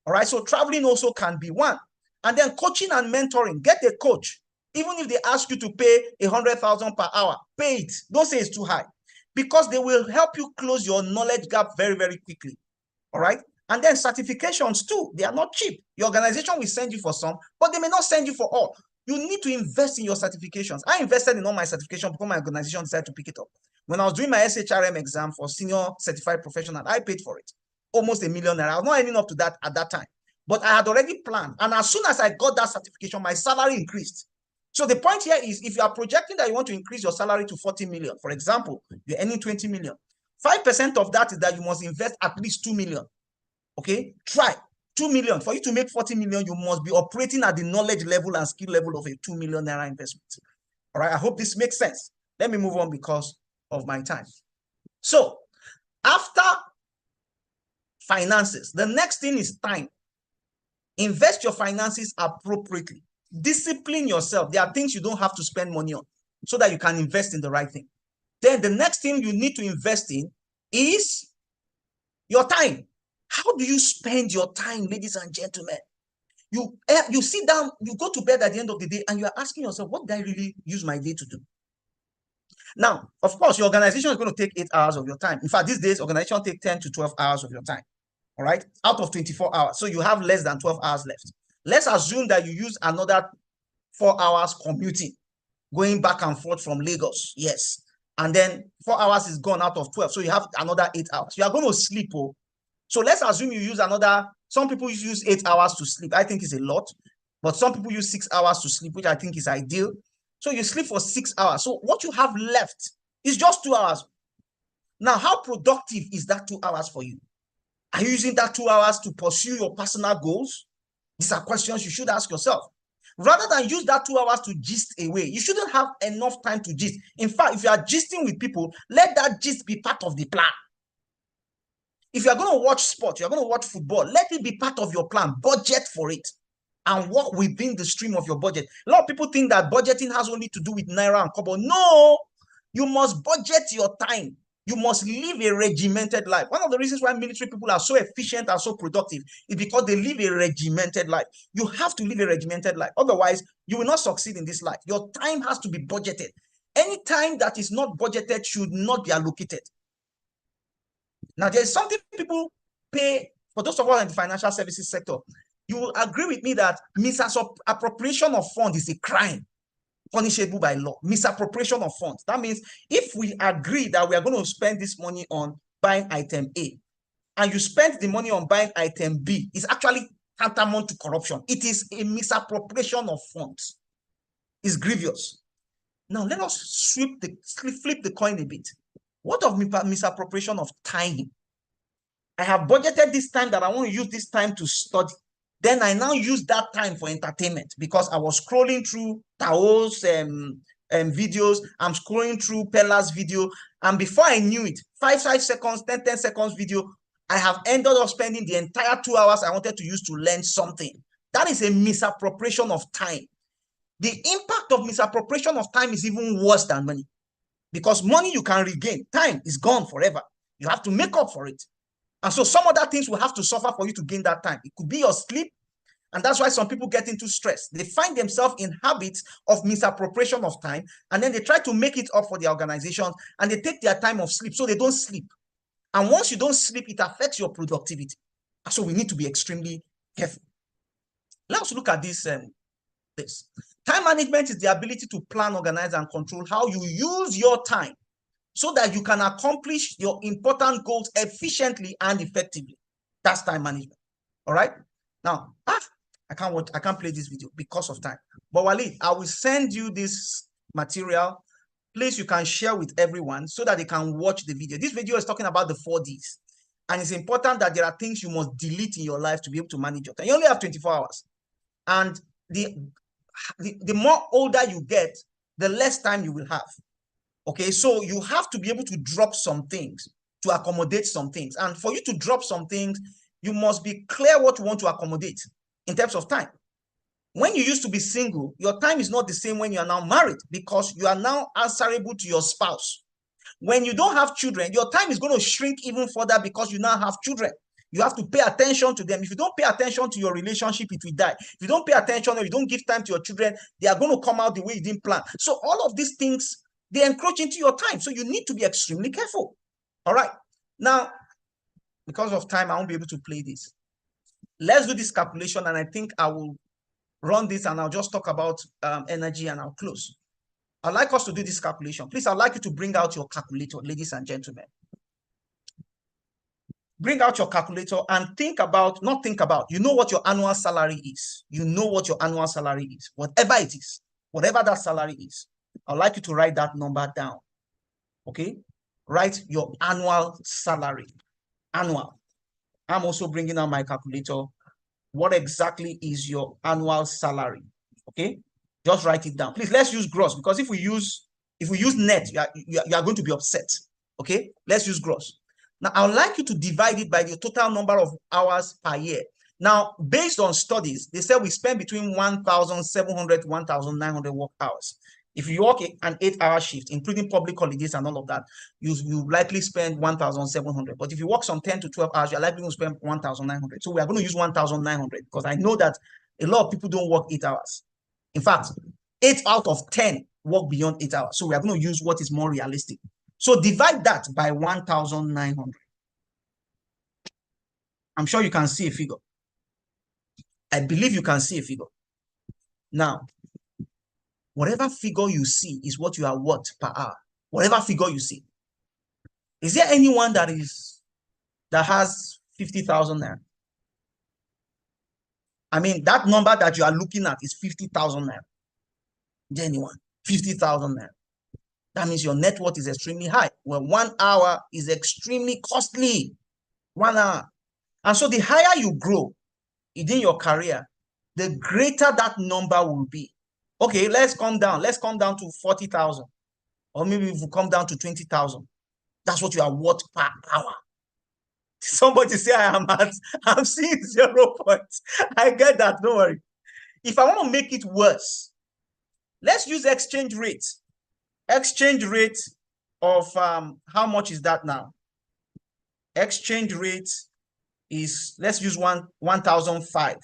All right, so traveling also can be one. And then coaching and mentoring. Get a coach. Even if they ask you to pay 100,000 per hour, pay it. Don't say it's too high because they will help you close your knowledge gap very, very quickly. All right. And then certifications too. They are not cheap. Your organization will send you for some, but they may not send you for all. You need to invest in your certifications. I invested in all my certifications before my organization decided to pick it up. When I was doing my SHRM exam for senior certified professional, I paid for it. Almost $1 million. I was not earning up to that at that time, but I had already planned. And as soon as I got that certification, my salary increased. So the point here is if you are projecting that you want to increase your salary to 40 million, for example, you're earning 20 million, 5% of that is that you must invest at least 2 million. Okay, try 2 million. For you to make 40 million, you must be operating at the knowledge level and skill level of a 2 million naira investment. All right, I hope this makes sense. Let me move on because of my time. So after finances, the next thing is time. Invest your finances appropriately. Discipline yourself. There are things you don't have to spend money on so that you can invest in the right thing. Then the next thing you need to invest in is your time. How do you spend your time, ladies and gentlemen? You sit down, you go to bed at the end of the day, and you are asking yourself, what did I really use my day to do? Now, of course, your organization is going to take 8 hours of your time. In fact, these days, organizations take 10 to 12 hours of your time. All right, out of 24 hours. So you have less than 12 hours left. Let's assume that you use another 4 hours commuting, going back and forth from Lagos. Yes. And then 4 hours is gone out of 12. So you have another 8 hours. You are going to sleep. Oh. So let's assume you use another, some people use 8 hours to sleep. I think it's a lot. But some people use 6 hours to sleep, which I think is ideal. So you sleep for 6 hours. So what you have left is just 2 hours. Now, how productive is that 2 hours for you? Are you using that 2 hours to pursue your personal goals? These are questions you should ask yourself. Rather than use that 2 hours to gist away, you shouldn't have enough time to gist. In fact, if you are gisting with people, let that gist be part of the plan. If you are going to watch sport, you are going to watch football, let it be part of your plan. Budget for it and work within the stream of your budget. A lot of people think that budgeting has only to do with Naira and Kobo. No, you must budget your time. You must live a regimented life. One of the reasons why military people are so efficient and so productive is because they live a regimented life. You have to live a regimented life. Otherwise, you will not succeed in this life. Your time has to be budgeted. Any time that is not budgeted should not be allocated. Now, there's something people pay, for those of us in the financial services sector, you will agree with me that misappropriation of funds is a crime punishable by law. Misappropriation of funds. That means if we agree that we are going to spend this money on buying item A, and you spend the money on buying item B, it's actually tantamount to corruption. It is a misappropriation of funds. It's grievous. Now let us flip the coin a bit. What of misappropriation of time? I have budgeted this time that I want to use this time to study. Then I now use that time for entertainment because I was scrolling through Tao's videos. I'm scrolling through Pella's video. And before I knew it, 5 seconds, 10 seconds video, I have ended up spending the entire 2 hours I wanted to use to learn something. That is a misappropriation of time. The impact of misappropriation of time is even worse than money. Because money you can regain. Time is gone forever. You have to make up for it. And so some other things will have to suffer for you to gain that time. It could be your sleep. And that's why some people get into stress. They find themselves in habits of misappropriation of time. And then they try to make it up for their organizations. And they take their time of sleep. So they don't sleep. And once you don't sleep, it affects your productivity. And so we need to be extremely careful. Let's look at this. Time management is the ability to plan, organize, and control how you use your time so that you can accomplish your important goals efficiently and effectively. That's time management. All right. Now, I can't play this video because of time. But Waleed, I will send you this material. Please, you can share with everyone so that they can watch the video. This video is talking about the 4Ds. And it's important that there are things you must delete in your life to be able to manage your time. You only have 24 hours. And the more older you get, the less time you will have. Okay, so you have to be able to drop some things to accommodate some things. And for you to drop some things, you must be clear what you want to accommodate in terms of time. When you used to be single, your time is not the same when you are now married because you are now answerable to your spouse. When you don't have children, your time is going to shrink even further because you now have children. You have to pay attention to them. If you don't pay attention to your relationship, it will die. If you don't pay attention or you don't give time to your children, they are going to come out the way you didn't plan. So all of these things, they encroach into your time. So you need to be extremely careful. All right. Now, because of time, I won't be able to play this. Let's do this calculation. And I think I will run this and I'll just talk about energy and I'll close. I'd like us to do this calculation. Please, I'd like you to bring out your calculator, ladies and gentlemen. Bring out your calculator and not think about, you know what your annual salary is. You know what your annual salary is, whatever it is, whatever that salary is. I'd like you to write that number down. Okay? Write your annual salary. Annual. I'm also bringing out my calculator. What exactly is your annual salary? Okay? Just write it down. Please, let's use gross, because if we use net, you are going to be upset. Okay, let's use gross. Now, I would like you to divide it by the total number of hours per year. Now, based on studies, they say we spend between 1,700 to 1,900 work hours. If you work an 8-hour shift, including public holidays and all of that, you likely spend 1,700. But if you work some 10 to 12 hours, you're likely to spend 1,900. So we are going to use 1,900 because I know that a lot of people don't work 8 hours. In fact, 8 out of 10 work beyond 8 hours. So we are going to use what is more realistic. So divide that by 1,900. I'm sure you can see a figure. I believe you can see a figure. Now, whatever figure you see is what you are worth per hour. Whatever figure you see. Is there anyone that has 50,000 naira? I mean, that number that you are looking at is 50,000 naira. Is there anyone? 50,000 naira. That means your net worth is extremely high. Well, 1 hour is extremely costly. 1 hour. And so the higher you grow within your career, the greater that number will be. Okay, let's come down. Let's come down to 40,000. Or maybe if we come down to 20,000. That's what you are worth per hour. Somebody say I'm seeing 0 points. I get that, don't worry. If I want to make it worse, let's use exchange rate. Exchange rate of how much is that now? Exchange rate is, let's use 1,005.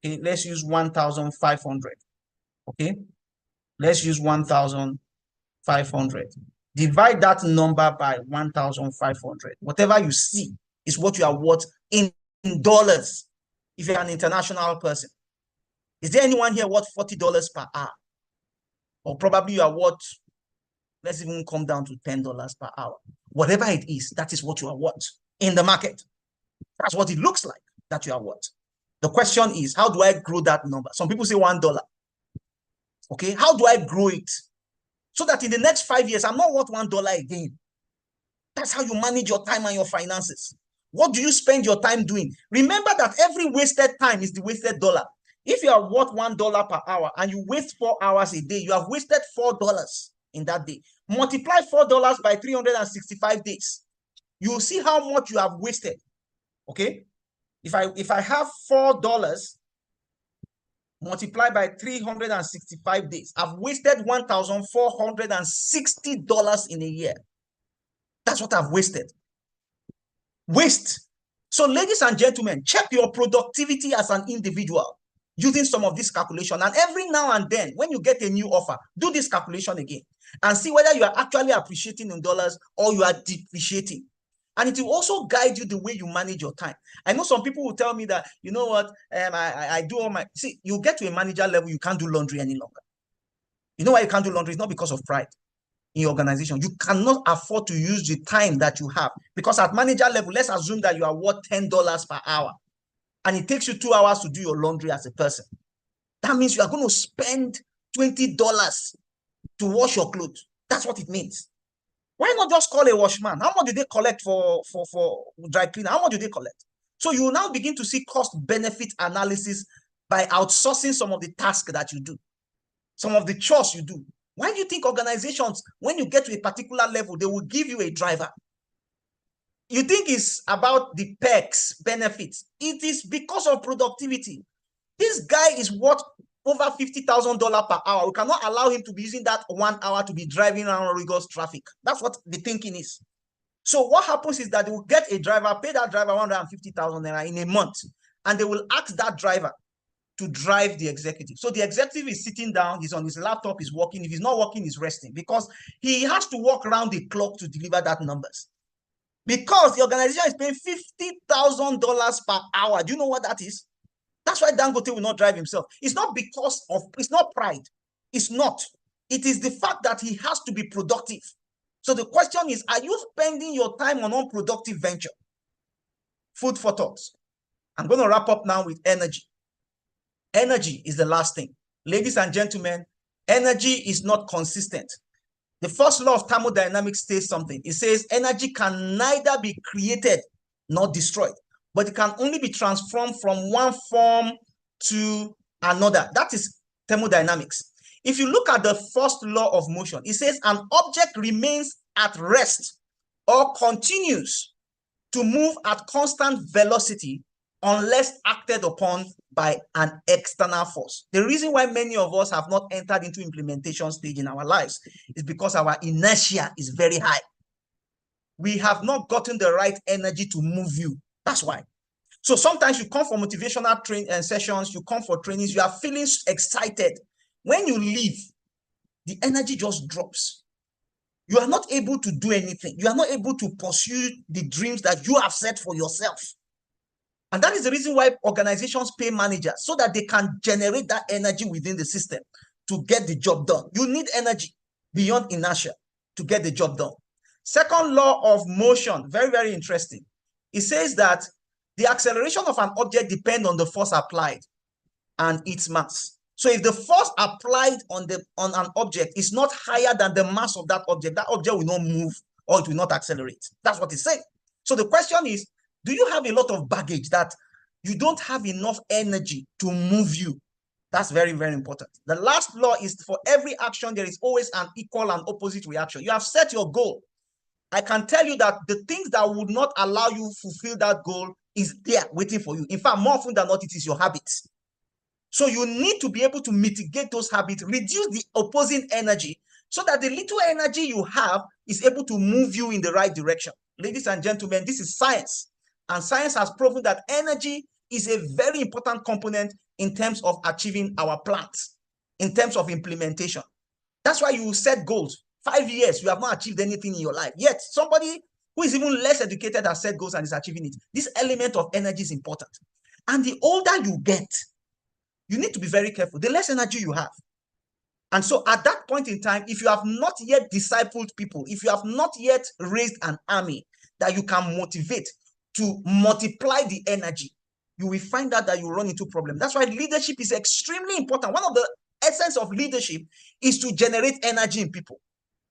Okay, let's use 1,500. Okay, let's use 1,500. Divide that number by 1,500. Whatever you see is what you are worth in dollars. If you're an international person, is there anyone here worth $40 per hour? Or probably you are worth, let's even come down to $10 per hour. Whatever it is, that is what you are worth in the market. That's what it looks like that you are worth. The question is, how do I grow that number? Some people say $1. Okay, how do I grow it? So that in the next 5 years, I'm not worth $1 again. That's how you manage your time and your finances. What do you spend your time doing? Remember that every wasted time is the wasted dollar. If you are worth $1 per hour and you waste 4 hours a day, you have wasted $4 in that day. Multiply $4 by 365 days. You will see how much you have wasted. Okay? If I have $4 multiplied by 365 days, I've wasted $1,460 in a year. That's what I've wasted. Waste. So, ladies and gentlemen, check your productivity as an individual using some of this calculation. And every now and then, when you get a new offer, do this calculation again and see whether you are actually appreciating in dollars or you are depreciating. And it will also guide you the way you manage your time. I know some people will tell me that, you know what, I do all my, see, you get to a manager level, you can't do laundry any longer. You know why you can't do laundry? It's not because of pride in your organization. You cannot afford to use the time that you have, because at manager level, let's assume that you are worth $10 per hour and it takes you 2 hours to do your laundry as a person. That means you are going to spend $20 to wash your clothes. That's what it means. Why not just call a washman? How much do they collect for dry cleaner? How much do they collect? So you will now begin to see cost-benefit analysis by outsourcing some of the tasks that you do, some of the chores you do. Why do you think organizations, when you get to a particular level, they will give you a driver? You think it's about the perks, benefits. It is because of productivity. This guy is worth over $50,000 per hour. We cannot allow him to be using that 1 hour to be driving around rigorous traffic. That's what the thinking is. So what happens is that they will get a driver, pay that driver 150,000 naira in a month, and they will ask that driver to drive the executive. So the executive is sitting down, he's on his laptop, he's working. If he's not working, he's resting, because he has to walk around the clock to deliver that numbers. Because the organization is paying $50,000 per hour. Do you know what that is? That's why Dangote will not drive himself. It's not because of, it's not pride. It's not. It is the fact that he has to be productive. So the question is, are you spending your time on unproductive venture? Food for thought. I'm going to wrap up now with energy. Energy is the last thing. Ladies and gentlemen, energy is not consistent. The first law of thermodynamics states something. It says energy can neither be created nor destroyed, but it can only be transformed from one form to another. That is thermodynamics. If you look at the first law of motion, it says an object remains at rest or continues to move at constant velocity unless acted upon by an external force. The reason why many of us have not entered into implementation stage in our lives is because our inertia is very high. We have not gotten the right energy to move you. That's why. So sometimes you come for motivational sessions, you come for trainings, you are feeling excited. When you leave, the energy just drops. You are not able to do anything. You are not able to pursue the dreams that you have set for yourself. And that is the reason why organizations pay managers, so that they can generate that energy within the system to get the job done. You need energy beyond inertia to get the job done. Second law of motion, very, very interesting. It says that the acceleration of an object depends on the force applied and its mass. So if the force applied on an object is not higher than the mass of that object will not move or it will not accelerate. That's what it's saying. So the question is, do you have a lot of baggage that you don't have enough energy to move you? That's very, very important. The last law is, for every action, there is always an equal and opposite reaction. You have set your goal. I can tell you that the things that would not allow you fulfill that goal is there waiting for you. In fact, more often than not, it is your habits. So you need to be able to mitigate those habits, reduce the opposing energy, so that the little energy you have is able to move you in the right direction. Ladies and gentlemen, this is science. And science has proven that energy is a very important component in terms of achieving our plans, in terms of implementation. That's why you set goals. 5 years, you have not achieved anything in your life. Yet somebody who is even less educated has set goals and is achieving it. This element of energy is important. And the older you get, you need to be very careful. The less energy you have. And so at that point in time, if you have not yet discipled people, if you have not yet raised an army that you can motivate to multiply the energy, you will find out that you run into problems. That's why leadership is extremely important. One of the essence of leadership is to generate energy in people.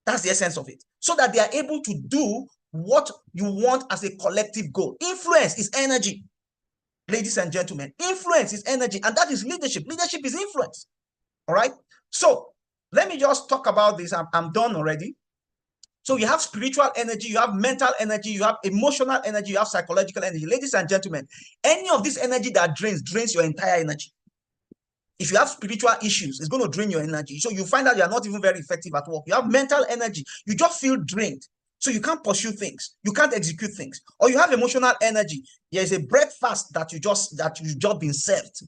That's the essence of it. So that they are able to do what you want as a collective goal. Influence is energy. Ladies and gentlemen, influence is energy, and that is leadership. Leadership is influence. All right. So let me just talk about this. I'm done already. So you have spiritual energy, you have mental energy, you have emotional energy, you have psychological energy. Ladies and gentlemen, any of this energy that drains your entire energy. If you have spiritual issues, it's going to drain your energy. So you find out you're not even very effective at work. You have mental energy, you just feel drained. So you can't pursue things, you can't execute things. Or you have emotional energy. There's a breakfast that you just been served.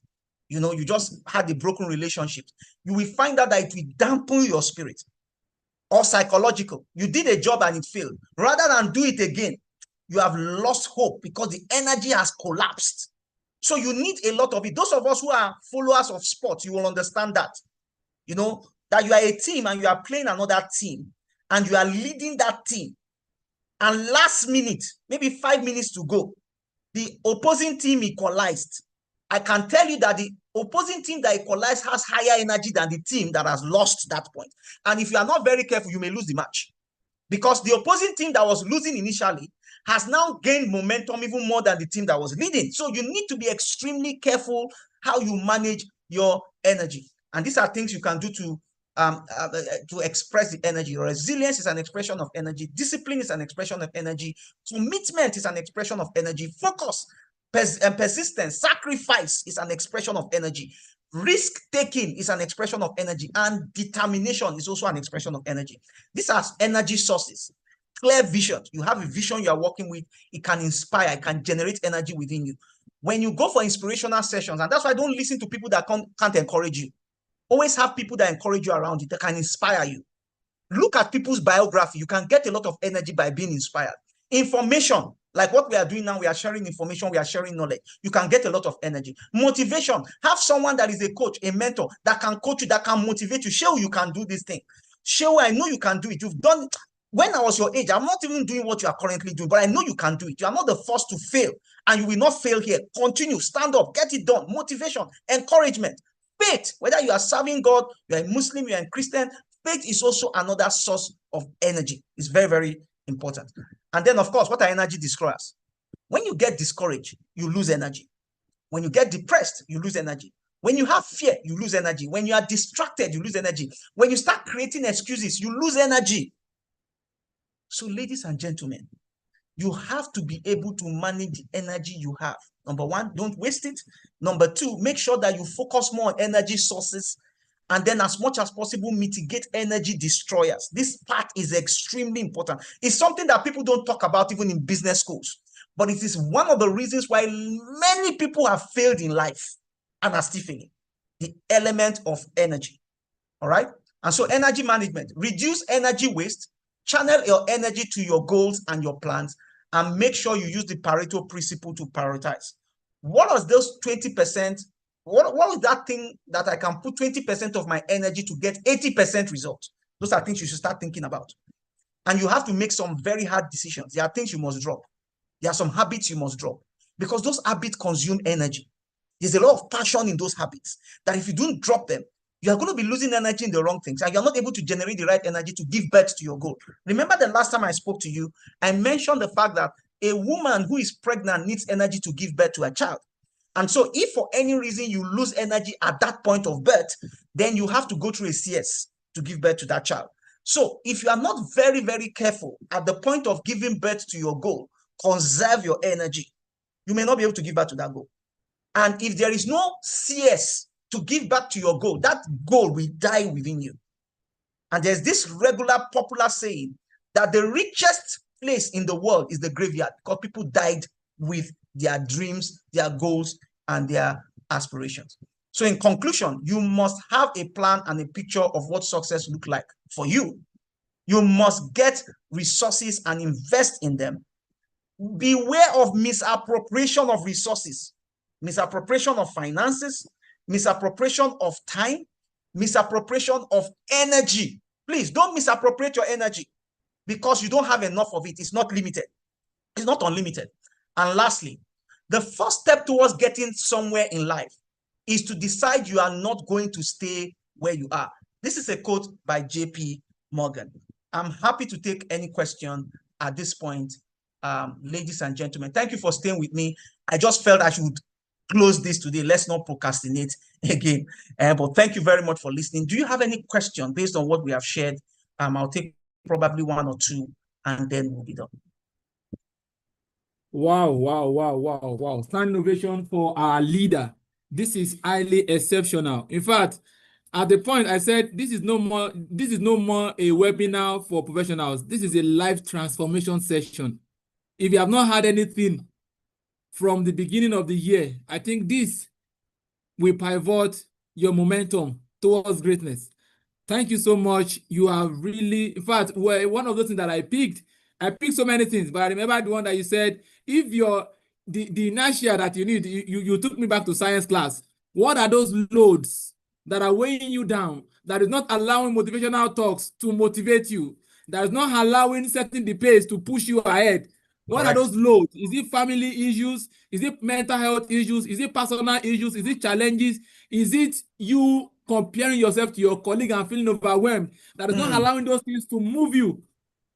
You know, you just had a broken relationship. You will find out that it will dampen your spirit. Or psychological. You did a job and it failed. Rather than do it again, you have lost hope because the energy has collapsed. So you need a lot of it. Those of us who are followers of sports, you will understand that. You know, that you are a team and you are playing another team and you are leading that team. And last minute, maybe 5 minutes to go, the opposing team equalized. I can tell you that the opposing team that equalized has higher energy than the team that has lost that point. And if you are not very careful, you may lose the match. Because the opposing team that was losing initially has now gained momentum even more than the team that was leading. So you need to be extremely careful how you manage your energy. And these are things you can do to express the energy. Resilience is an expression of energy. Discipline is an expression of energy. Commitment is an expression of energy. Focus and persistence, sacrifice is an expression of energy. Risk-taking is an expression of energy, and determination is also an expression of energy. These are energy sources. Clear vision. You have a vision you are working with. It can inspire. It can generate energy within you. When you go for inspirational sessions, and that's why I don't listen to people that can't encourage you. Always have people that encourage you around you, that can inspire you. Look at people's biography. You can get a lot of energy by being inspired. Information. Like what we are doing now, we are sharing information, we are sharing knowledge. You can get a lot of energy. Motivation. Have someone that is a coach, a mentor, that can coach you, that can motivate you. Show you can do this thing. Show I know you can do it. You've done it. When I was your age, I'm not even doing what you are currently doing, but I know you can do it. You are not the first to fail, and you will not fail here. Continue, stand up, get it done. Motivation, encouragement, faith. Whether you are serving God, you are a Muslim, you are a Christian, faith is also another source of energy. It's very, very important. And then, of course, what are energy destroyers? When you get discouraged, you lose energy. When you get depressed, you lose energy. When you have fear, you lose energy. When you are distracted, you lose energy. When you start creating excuses, you lose energy. So, ladies and gentlemen, you have to be able to manage the energy you have. Number one, don't waste it. Number two, make sure that you focus more on energy sources. And then as much as possible, mitigate energy destroyers. This part is extremely important. It's something that people don't talk about even in business schools. But it is one of the reasons why many people have failed in life and are still failing. The element of energy. All right? And so energy management. Reduce energy waste. Channel your energy to your goals and your plans. And make sure you use the Pareto principle to prioritize. What are those 20%? What is that thing that I can put 20% of my energy to get 80% results? Those are things you should start thinking about. And you have to make some very hard decisions. There are things you must drop. There are some habits you must drop because those habits consume energy. There's a lot of passion in those habits that if you don't drop them, you are going to be losing energy in the wrong things and you're not able to generate the right energy to give birth to your goal. Remember the last time I spoke to you, I mentioned the fact that a woman who is pregnant needs energy to give birth to a child. And so if for any reason you lose energy at that point of birth, then you have to go through a CS to give birth to that child. So if you are not very, very careful at the point of giving birth to your goal, conserve your energy, you may not be able to give birth to that goal. And if there is no CS to give back to your goal, that goal will die within you. And there's this regular popular saying that the richest place in the world is the graveyard because people died with their dreams, their goals, and their aspirations. So in conclusion, you must have a plan and a picture of what success looks like for you. You must get resources and invest in them. Beware of misappropriation of resources, misappropriation of finances, misappropriation of time, misappropriation of energy. Please don't misappropriate your energy because you don't have enough of it. It's not limited. It's not unlimited. And lastly, the first step towards getting somewhere in life is to decide you are not going to stay where you are. This is a quote by JP Morgan. I'm happy to take any question at this point, ladies and gentlemen. Thank you for staying with me. I just felt I should close this today. Let's not procrastinate again. But thank you very much for listening. Do you have any question based on what we have shared? I'll take probably one or two, and then we'll be done. Wow. Stand ovation for our leader. This is highly exceptional. In fact, at the point I said, this is no more a webinar for professionals. This is a life transformation session. If you have not had anything from the beginning of the year, I think this will pivot your momentum towards greatness. Thank you so much. You are really, in fact, one of those things that I picked so many things, but I remember the one that you said, if you're the inertia that you need, you took me back to science class. What are those loads that are weighing you down, that is not allowing motivational talks to motivate you, that is not allowing setting the pace to push you ahead? What Correct. Are those loads? Is it family issues? Is it mental health issues? Is it personal issues? Is it challenges? Is it you comparing yourself to your colleague and feeling overwhelmed? That is not allowing those things to move you.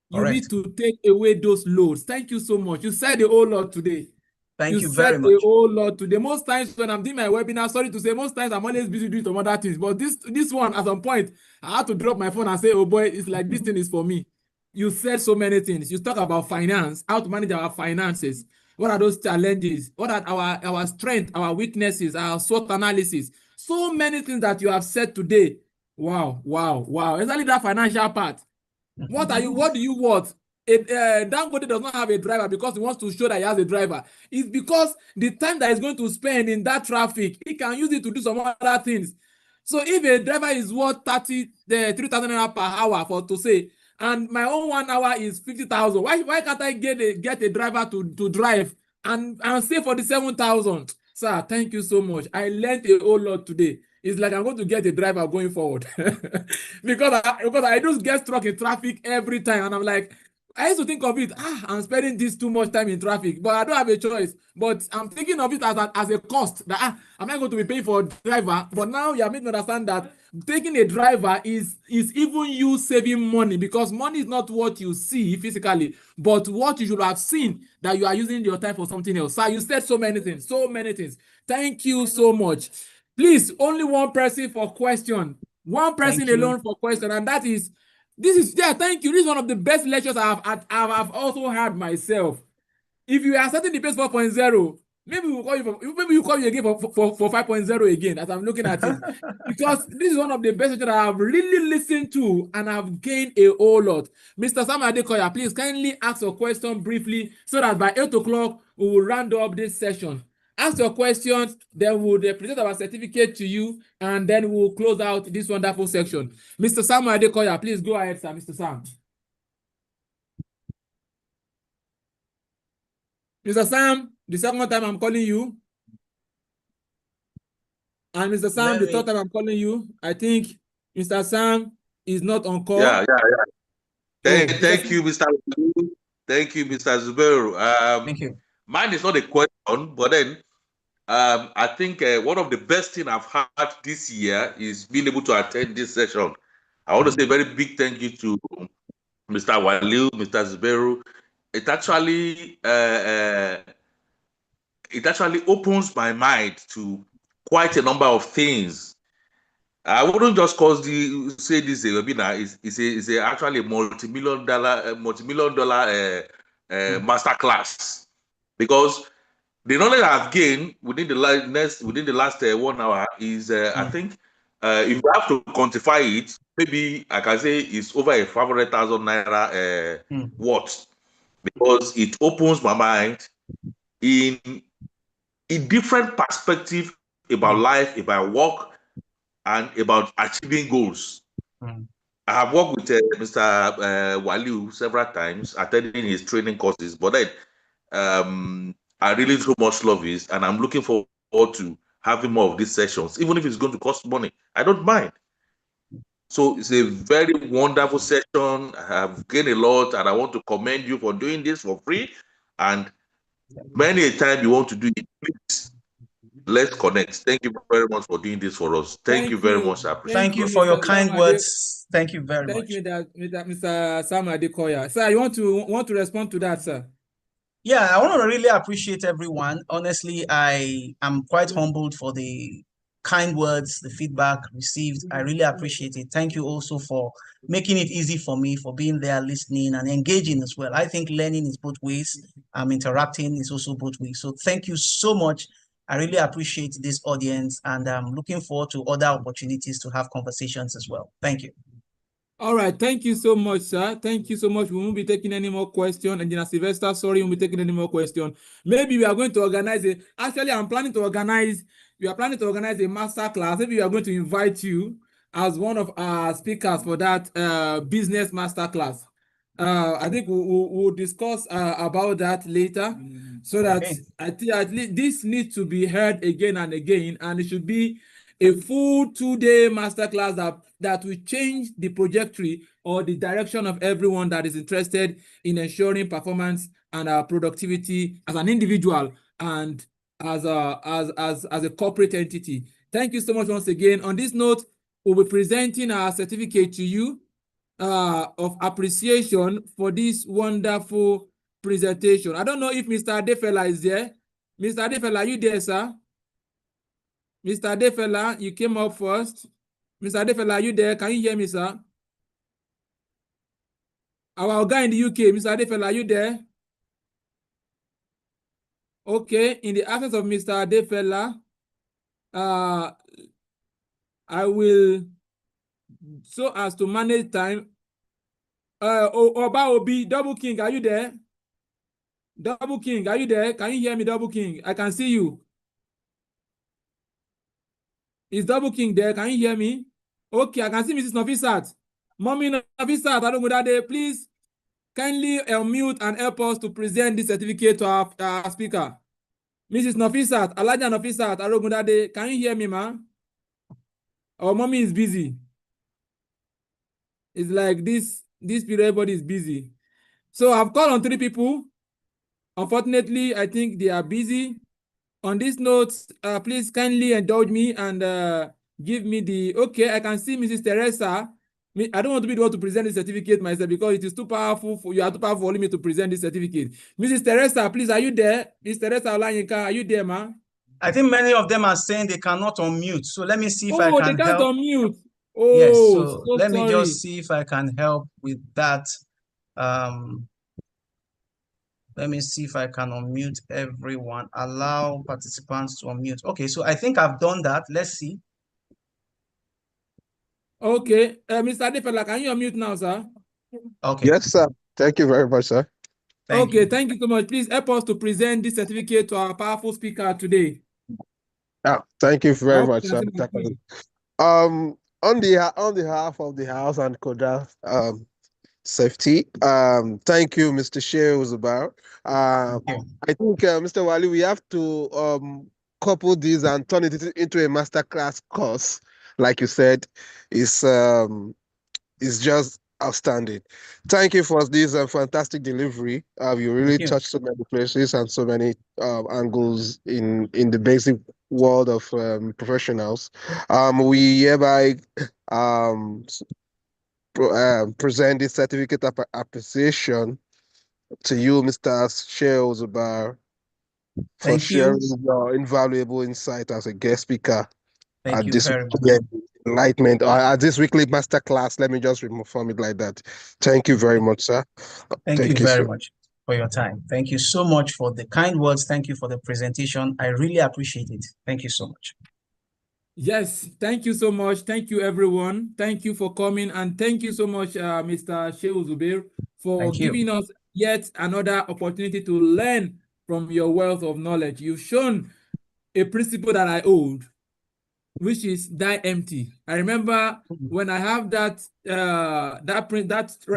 You need to take away those loads. Thank you so much. You said a whole lot today. Thank you very much. You said a whole lot today. Most times when I'm doing my webinar, sorry to say, most times I'm always busy doing some other things. But this one, at some point, I had to drop my phone and say, oh boy, it's like this thing is for me. You said so many things. You talk about finance, how to manage our finances. What are those challenges? What are our strengths, our weaknesses, our SWOT analysis? So many things that you have said today. Wow. Exactly that financial part. What do you want? Dangote does not have a driver because he wants to show that he has a driver. It's because the time that he's going to spend in that traffic, he can use it to do some other things. So if a driver is worth 3,000 naira per hour to say, and my own 1 hour is 50,000, why can't I get a driver to drive and save for the 7,000? Sir, thank you so much. I learned a whole lot today. It's like I'm going to get a driver going forward because I just get stuck in traffic every time, and I'm like, I used to think of it, I'm spending this too much time in traffic, but I don't have a choice. But I'm thinking of it as a cost that I'm not going to be paying for a driver. But now you have made me understand that taking a driver is even you saving money, because money is not what you see physically, but what you should have seen that you are using your time for something else. So you said so many things. Thank you so much. Please, only one person for question. One person Thank you. alone for question, and that is, thank you. This is one of the best lectures I've also had myself. If you are setting the base 4.0, maybe we'll call you maybe you call you again for 5.0 again, as I'm looking at it. Because this is one of the best lectures that I've really listened to and I've gained a whole lot. Mr. Sam Adekoya, please kindly ask your question briefly so that by 8 o'clock we will round up this session. Ask your questions, then we'll present our certificate to you, and then we'll close out this wonderful section. Mr. Sam Adekoya, please go ahead, sir. Mr. Sam. Mr. Sam, the second time I'm calling you. And Mr. Sam, the third time I'm calling you. I think Mr. Sam is not on call. Yeah. Thank Sam. you, Mr. Thank you, Mr. Zubero. Thank you. Mine is not a question, but then I think one of the best things I've had this year is being able to attend this session. I want to say a very big thank you to Mr. Waliu, Mr. Zubero. It actually opens my mind to quite a number of things. I wouldn't just say this webinar is actually a multi-million dollar masterclass, because the knowledge I've gained within the last 1 hour is I think if we have to quantify it, maybe I can say it's over 500,000 naira worth, because it opens my mind in different perspective about life, about work, and about achieving goals. I have worked with Mr. Waliu several times, attending his training courses, but then I really so much love this, and I'm looking forward to having more of these sessions, even if it's going to cost money. I don't mind. So it's a very wonderful session. I have gained a lot, and I want to commend you for doing this for free. And many a time you want to do it, please, let's connect. Thank you very much for doing this for us. Thank you very much. I appreciate Thank you for your kind words. Thank you very much. Thank you, Mr. Sam Adekoya. Sir, you want to respond to that, sir? Yeah, I want to really appreciate everyone. Honestly, I am quite humbled for the kind words, the feedback received. I really appreciate it. Thank you also for making it easy for me, for being there, listening and engaging as well. I think learning is both ways. Interacting is also both ways. So thank you so much. I really appreciate this audience, and I'm looking forward to other opportunities to have conversations as well. Thank you. All right, thank you so much, sir. Thank you so much. We won't be taking any more questions. Engineer Sylvester, sorry, we won't be taking any more questions. Maybe we are going to organize actually, we are planning to organize a master class. Maybe we are going to invite you as one of our speakers for that business master class. I think we'll discuss about that later, so that I think at least this needs to be heard again and again, and it should be a full 2-day masterclass that will change the trajectory or the direction of everyone that is interested in ensuring performance and productivity as an individual and as a corporate entity. Thank you so much once again. On this note, we'll be presenting our certificate to you of appreciation for this wonderful presentation. I don't know if Mr. Adefela is there. Mr. Adefela, are you there, sir? Mr. Adefela, you came up first. Mr. Adefela, are you there? Can you hear me, sir? Our guy in the UK, Mr. Adefela, are you there? Okay, in the absence of Mr. Adefela, I will, so as to manage time, Oba Obi, Double King, are you there? Double King, are you there? Can you hear me, Double King? I can see you. Is Double King there? Can you hear me? Okay, I can see Mrs. Nafisat. Mommy Nafisat, Adongodade, please kindly unmute and help us to present this certificate to our speaker. Mrs. Nafisat, Alaja Nafisat, Adongodade, can you hear me, ma? Our mommy is busy. It's like this period, everybody is busy. So I've called on 3 people. Unfortunately, I think they are busy. On this note, please kindly indulge me and give me the, okay, I can see Mrs. Teresa. I don't want to be the one to present the certificate myself because it is too powerful you are too powerful for me to present this certificate. Mrs. Teresa, please, are you there? Mrs. Teresa Olanyika, are you there, ma? I think many of them are saying they cannot unmute. So let me see if I Oh, they can can't help. unmute. Yes, Oh, so so let me sorry. just see if I can help with that. Let me see if I can unmute everyone. Allow participants to unmute. Okay, so I think I've done that. Let's see. Okay, Mr. Adefela, can you unmute now, sir? Okay, Yes, sir. Thank you very much, sir. thank Okay, you. thank you so much. Please help us to present this certificate to our powerful speaker today. Thank you very Okay, much, sir. On the behalf of the House and Koda Safety, thank you, Mr. Shea Uzubar. Thank you. I think, Mr. Wali, we have to couple this and turn it into a masterclass course, like you said. Is just outstanding. Thank you for this fantastic delivery. You really Thank you. touched so many places and so many angles in the basic world of professionals. We hereby present this certificate of appreciation to you, Mr. Shea Zubar, for Thank you. sharing your invaluable insight as a guest speaker Thank at you this very much. enlightenment or at this weekly masterclass. Let me just reform it like that. Thank you very much, sir. Thank you you, very sir. much for your time. Thank you so much for the kind words. Thank you for the presentation. I really appreciate it. Thank you so much. Yes, thank you so much. Thank you, everyone. Thank you for coming, and thank you so much, Mr. Shehu Zubair, for Thank you. giving us yet another opportunity to learn from your wealth of knowledge. You've shown a principle that I hold, which is die empty. I remember when I have that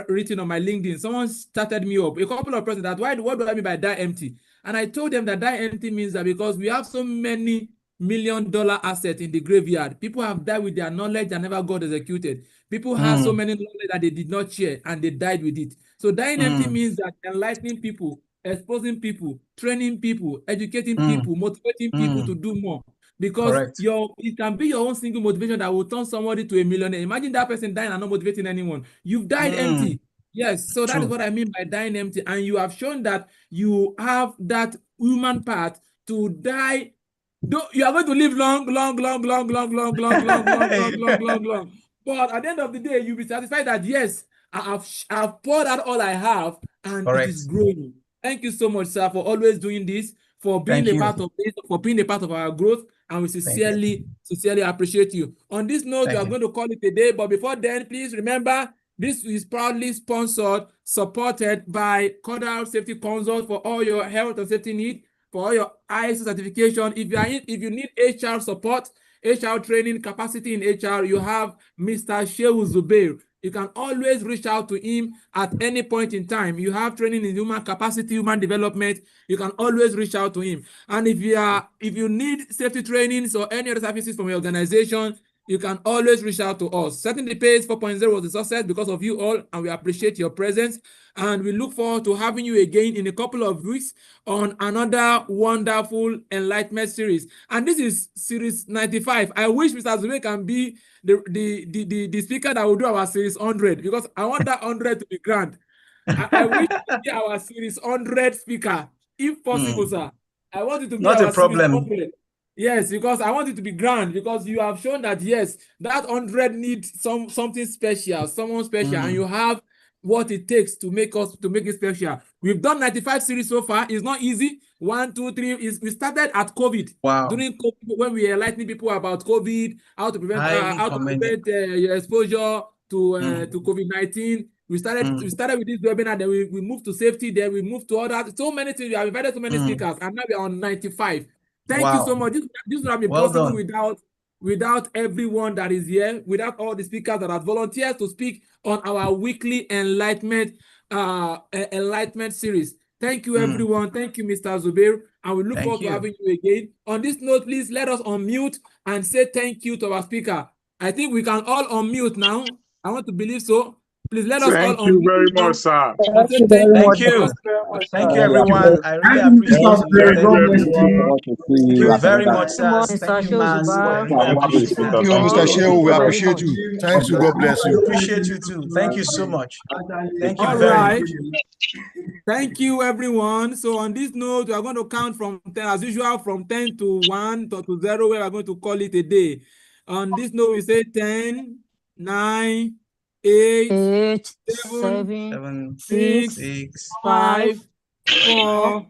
written on my LinkedIn, someone started me up, a couple of persons, that what do I mean by die empty? And I told them that die empty means that because we have so many $1 million assets in the graveyard, people have died with their knowledge and never got executed. People have so many knowledge that they did not share and they died with it. So dying empty means that enlightening people, exposing people, training people, educating people, motivating people to do more. Because Correct. it can be your own single motivation that will turn somebody to a millionaire. Imagine that person dying and not motivating anyone. You've died empty. Yes, so that is True. what I mean by dying empty. And you have shown that you have that human part to die. You are going to live long. But at the end of the day, you'll be satisfied that yes, I've poured out all I have and it is Correct. growing. Thank you so much, sir, for always doing this, for being Thank a you. part of this, for being a part of our growth, and we Thank you. sincerely appreciate you. On this note, we Thank are you. going to call it a day, but before then, please remember, this is proudly sponsored, supported by Cordal Safety Consult for all your health and safety needs, for all your ISO certification. If you need HR support, HR training, capacity in HR, you have Mr. Shehu Zubair. You can always reach out to him at any point in time. You have training in human capacity, human development. You can always reach out to him. And if you need safety trainings or any other services from your organization, you can always reach out to us. Setting the Pace 4.0 was a success because of you all, and we appreciate your presence. And we look forward to having you again in a couple of weeks on another wonderful enlightenment series. And this is series 95. I wish Mr. Zube can be the speaker that will do our series 100, because I want that 100 to be grand. I wish to be our series 100 speaker, if possible, sir. I want it to be Not a our series problem. 100. Yes, because I want it to be grand, because you have shown that yes, that 100 needs something special, someone special, and you have what it takes to make it special. We've done 95 series so far. It's not easy. 1, 2, 3. We started at COVID. Wow. During COVID, when we were enlightening people about COVID, how to prevent your exposure to COVID-19. We started with this webinar, then we moved to safety, then we moved to others. So many things. We have invited so many speakers, and now we are on 95. Thank you so much. This would have been Well possible done. without everyone that is here, without all the speakers that have volunteered to speak on our weekly enlightenment series. Thank you, everyone. Thank you, Mr. Zubair. And we look forward to having you again. On this note, please let us unmute and say thank you to our speaker. I think we can all unmute now. I want to believe so. Please let us Thank all you unmute very now much, sir. and say Thank you. Thank you, everyone. I really appreciate Thank you. you, Thank you. everyone. Thank you very much, Thank you, sir. Thank Mr. you, man. I Shozuba. really appreciate Thank that. you, Thank Mr. you. Shehu. We Thank you appreciate very you. Thanks you. God bless I you. appreciate you too. Thank you so much. Thank you all very right. much. Thank you, everyone. So on this note, we are going to count from 10, as usual, from 10 to 1 to 0, where we are going to call it a day. On this note, we say 10, 9, 8, 7, 7, 6, 6, 5, 4,